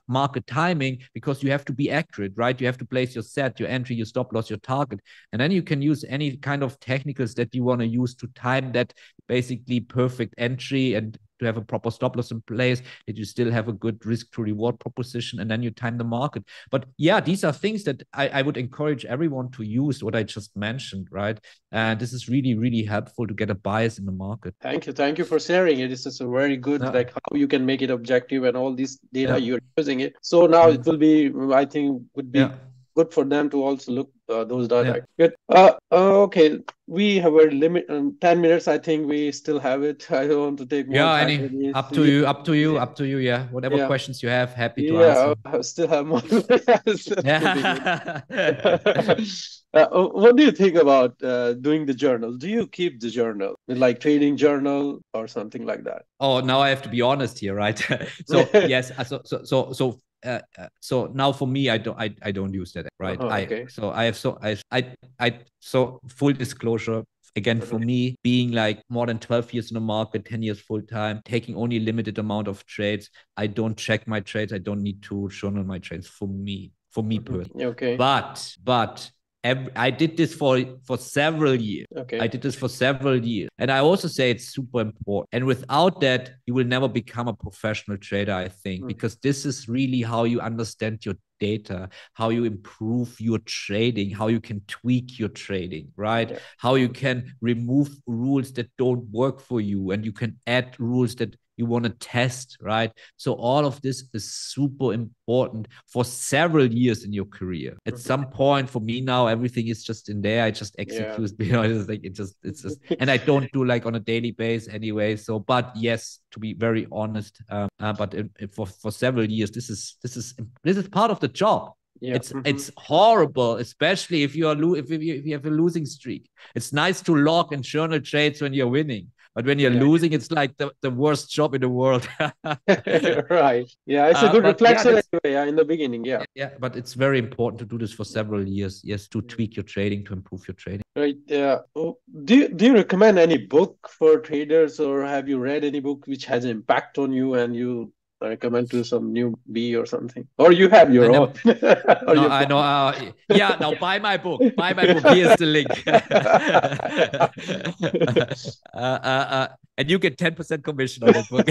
market timing, because you have to be accurate, right? You have to place your set, your entry, your stop loss, your target, and then you can use any kind of technicals that you want to use to time that basically perfect entry and to have a proper stop loss in place, that you still have a good risk to reward proposition, and then you time the market. But yeah, these are things that I would encourage everyone to use, what I just mentioned, right? And this is really, really helpful to get a bias in the market. Thank you for sharing it. This is a very good, like how you can make it objective and all this data you're using it. So now it will be, I think, would be good for them to also look those data. Good. Okay, we have a limit 10 minutes. I think we still have it. I don't want to take more time. Up to you. Yeah, whatever questions you have, happy to answer. I still have more. What do you think about doing the journal? Do you keep the journal, like trading journal or something like that? Oh, now I have to be honest here, right? So yes, so now for me, I don't use that, right? So full disclosure, again, for me, being like more than 12 years in the market, 10 years full time, taking only a limited amount of trades, I don't check my trades. I don't need to journal my trades for me personally. Okay. But I did this for several years. Okay. I did this for several years. And I also say it's super important. And without that, you will never become a professional trader, I think, because this is really how you understand your data, how you improve your trading, how you can tweak your trading, right? How you can remove rules that don't work for you, and you can add rules that you want to test, right? So all of this is super important for several years in your career. At some point, for me now, everything is just in there. I just execute, it's just, and I don't do like on a daily basis anyway. So, but yes, to be very honest, but for several years, this is part of the job. It's horrible, especially if you have a losing streak. It's nice to log and journal trades when you're winning, but when you're losing, it's like the worst job in the world. Right. Yeah, it's a good reflection anyway, in the beginning. Yeah, but it's very important to do this for several years. Yes, to tweak your trading, to improve your trading. Right. Yeah. Do you recommend any book for traders, or have you read any book which has an impact on you and you recommend to some newbie or something, or you have your own? No, I know. Yeah, now buy my book. Buy my book. Here's the link. And you get 10% commission on that book.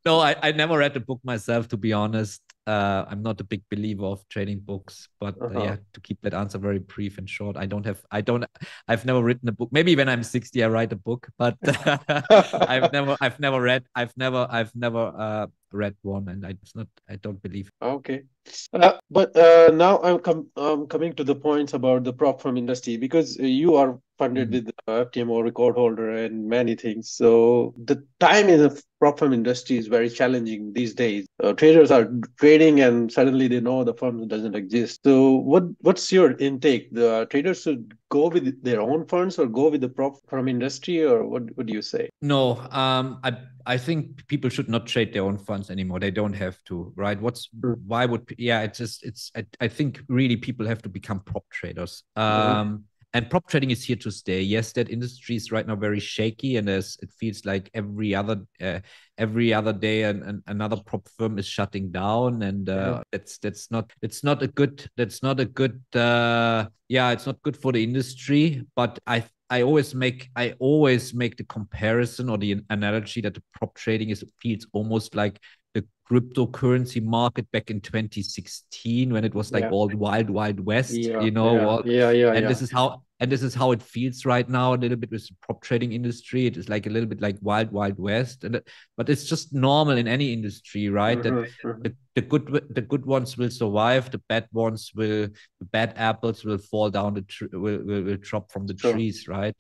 No, I never read the book myself, to be honest. I'm not a big believer of trading books, but yeah, to keep that answer very brief and short, I've never written a book. Maybe when I'm 60, I write a book, but I've never read one, and I don't believe. Okay. But now I'm coming to the points about the prop firm industry, because you are funded Mm. with FTMO record holder and many things. So the time in the prop firm industry is very challenging these days. Traders are trading and suddenly they know the firm doesn't exist. So what's your intake? The traders should go with their own funds or go with the prop firm industry, or what do you say? No, I think people should not trade their own funds anymore. They don't have to, right? Why would yeah? I think really people have to become prop traders. Mm-hmm. And prop trading is here to stay. Yes, that industry is right now very shaky, and it feels like every other day and another prop firm is shutting down, and Mm-hmm. that's not a good yeah, it's not good for the industry. But I always make the comparison or the analogy that the prop trading feels almost like the cryptocurrency market back in 2016, when it was like Yeah. all wild west, Yeah. Yeah. Yeah. Yeah. and Yeah. this is how it feels right now a little bit with the prop trading industry. It is like a little bit like wild west, but it's just normal in any industry, right? That Mm-hmm. Mm-hmm. the good ones will survive, the bad apples will fall down will drop from the Sure. trees, right?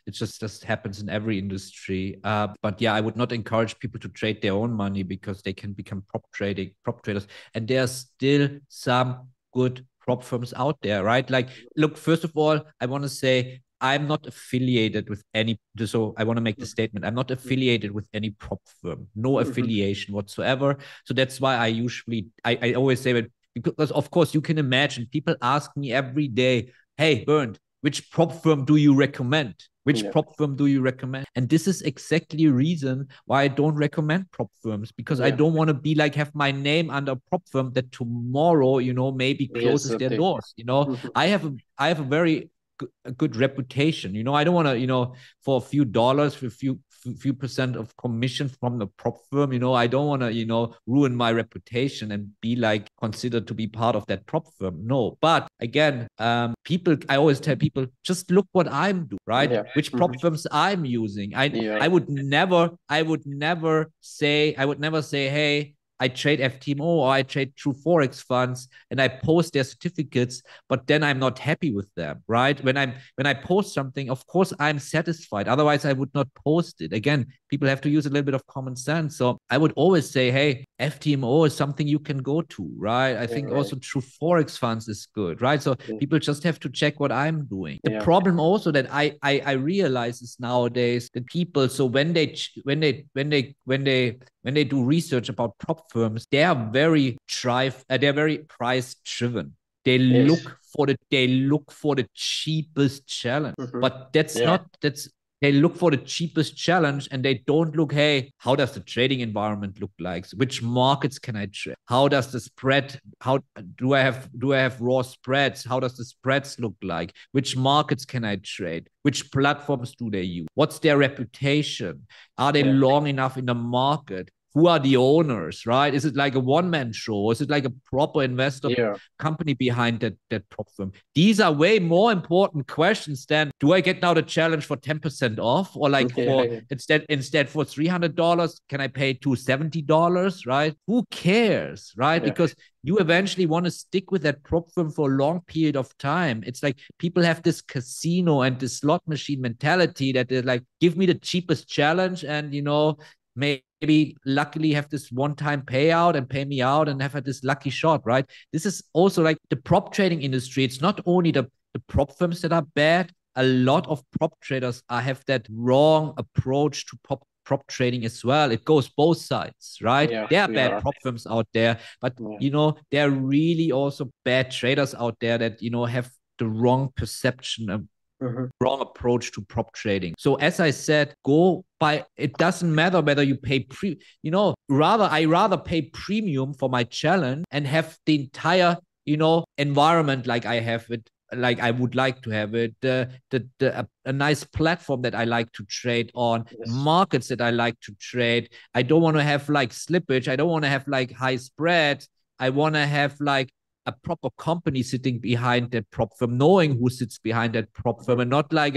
It just happens in every industry. But yeah, I would not encourage people to trade their own money, because they can become prop traders, and there's still some good prop firms out there, right? Like, look, first of all, I want to say I'm not affiliated with any. So I want to make the statement: I'm not affiliated with any prop firm, no Mm-hmm. affiliation whatsoever. So that's why I always say that, because of course you can imagine people ask me every day, "Hey, Bernd, which prop firm do you recommend? Which Yeah. prop firm do you recommend?" And this is exactly a reason why I don't recommend prop firms, because I Yeah. don't want to be like have my name under a prop firm that tomorrow, maybe Yes. closes their Okay. doors. Mm-hmm. I have a very a good reputation. I don't want to, for a few dollars, for a few percent of commission from the prop firm, I don't want to, ruin my reputation and be like considered to be part of that prop firm. No, but again, I always tell people, just look what I'm doing, right? Yeah. Which Mm-hmm. prop firms I'm using. Yeah. I would never say, hey, I trade FTMO or I trade true Forex funds and I post their certificates, but then I'm not happy with them, right? When I post something, of course I'm satisfied. Otherwise, I would not post it. Again, people have to use a little bit of common sense. So I would always say, hey, FTMO is something you can go to, right? I Yeah. think Right. also true Forex funds is good, right? So Yeah. people just have to check what I'm doing. The Yeah. problem also that I realize is nowadays that people, so when they do research about prop firms, they're very price driven. Yes. They look for the cheapest challenge, Mm-hmm. but that's Yeah. not that's they look for the cheapest challenge, and they don't look, hey, how does the trading environment look like? Which markets can I trade? How does the spread? How do I have raw spreads? How does the spreads look like? Which markets can I trade? Which platforms do they use? What's their reputation? Are they Yeah. long enough in the market? Who are the owners, right? Is it like a one-man show? Or is it like a proper investor Yeah. company behind that prop firm? These are way more important questions than, do I get now the challenge for 10% off, or like Yeah. for Yeah. instead for $300 can I pay $270, right? Who cares, right? Yeah. Because you eventually want to stick with that prop firm for a long period of time. It's like people have this casino and this slot machine mentality that they're like, give me the cheapest challenge, and maybe luckily have this one-time payout and pay me out and have had this lucky shot, right? This is also like the prop trading industry. It's not only the prop firms that are bad. A lot of prop traders have that wrong approach to prop trading as well. It goes both sides, right? Yeah. There are bad Yeah. prop firms out there, but Yeah. there are really also bad traders out there that have the wrong perception, Mm-hmm. wrong approach to prop trading. So as I said, it doesn't matter whether you pay I rather pay premium for my challenge and have the entire, environment like I have it, like I would like to have it, a nice platform that I like to trade on, Yes. markets that I like to trade. I don't want to have like slippage. I don't want to have like high spreads. I want to have like a proper company sitting behind that prop firm, knowing who sits behind that prop firm, and Mm-hmm. not like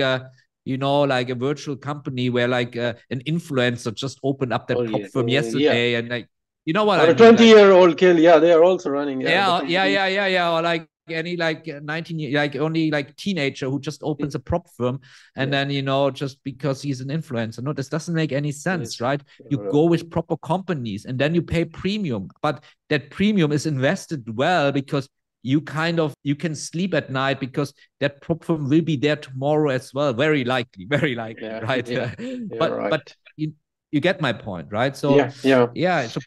like a virtual company where like an influencer just opened up Oh that prop yeah. firm Yeah. yesterday, and like, you know what Or I a mean? Like, 20-year-old kid, yeah, they are also running. yeah. Or like any like 19, like only like teenager who just opens a prop firm and then, you know, just because he's an influencer. No, this doesn't make any sense, right? You go with proper companies and then you pay premium, but that premium is invested well because you can sleep at night because that prop firm will be there tomorrow as well. Very likely, right? Yeah, But you get my point, right? So yeah, so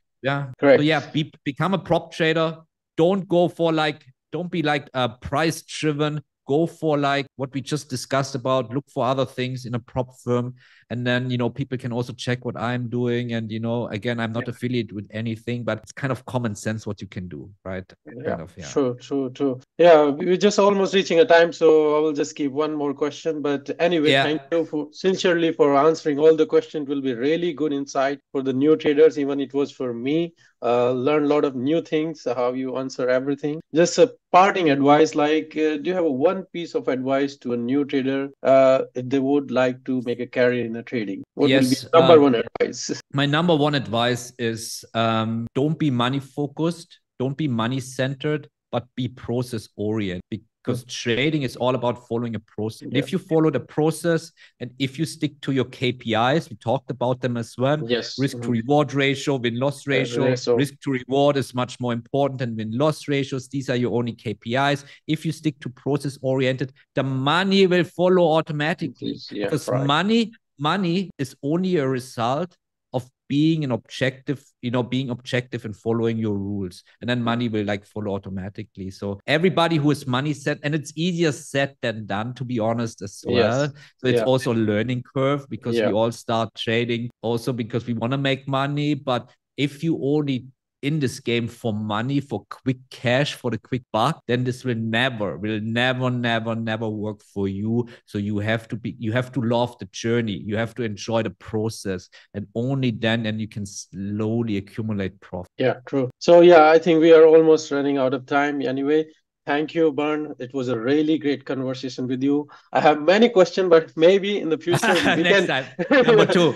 correct. yeah, become a prop trader. Don't go for like, don't be like price driven. Go for like what we just discussed about. Look for other things in a prop firm, and then, you know, people can also check what I'm doing. And, you know, again, I'm not affiliated with anything, but it's kind of common sense what you can do, right? Kind of, yeah. True. Yeah, we're just almost reaching a time, so I will just keep one more question. But anyway, Yeah. thank you for sincerely for answering all the questions. Will be really good insight for the new traders. Even it was for me. Learn a lot of new things. How you answer everything. Just a parting advice. Like, do you have one piece of advice to a new trader if they would like to make a career in the trading? What will be Yes. number one advice? My number one advice is don't be money focused, don't be money centered, but be process oriented, because trading is all about following a process. And if you follow the process and if you stick to your KPIs, we talked about them as well. Yes. Risk to reward ratio, win loss ratio. Risk to reward is much more important than win loss ratios. These are your only KPIs. If you stick to process oriented, the money will follow automatically, because money is only a result of being an objective, being objective and following your rules. And then money will like follow automatically. So everybody who is money set, and it's easier said than done, to be honest, as well. So it's also a learning curve, because we all start trading also because we want to make money. But if you only in this game for money, for quick cash, for the quick buck, then this will never work for you. So you have to love the journey. You have to enjoy the process, and only then you can slowly accumulate profit. Yeah, true. So yeah, I think we are almost running out of time anyway. Thank you, Bernd. It was a really great conversation with you. I have many questions, but maybe in the future we Next can time. Number two.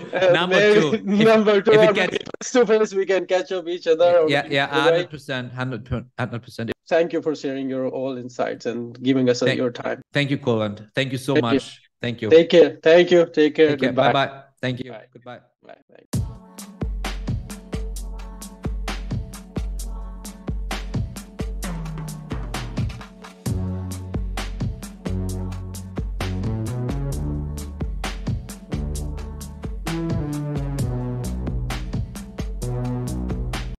maybe number two, if or it maybe gets face to face we can catch up each other. Or maybe 100%, 100%. Thank you for sharing your all insights and giving us your time. Thank you, Colin. Thank you so much. Thank you. Take care. Thank you. Take care. Bye Goodbye. bye. Thank you. Bye. Goodbye. Bye.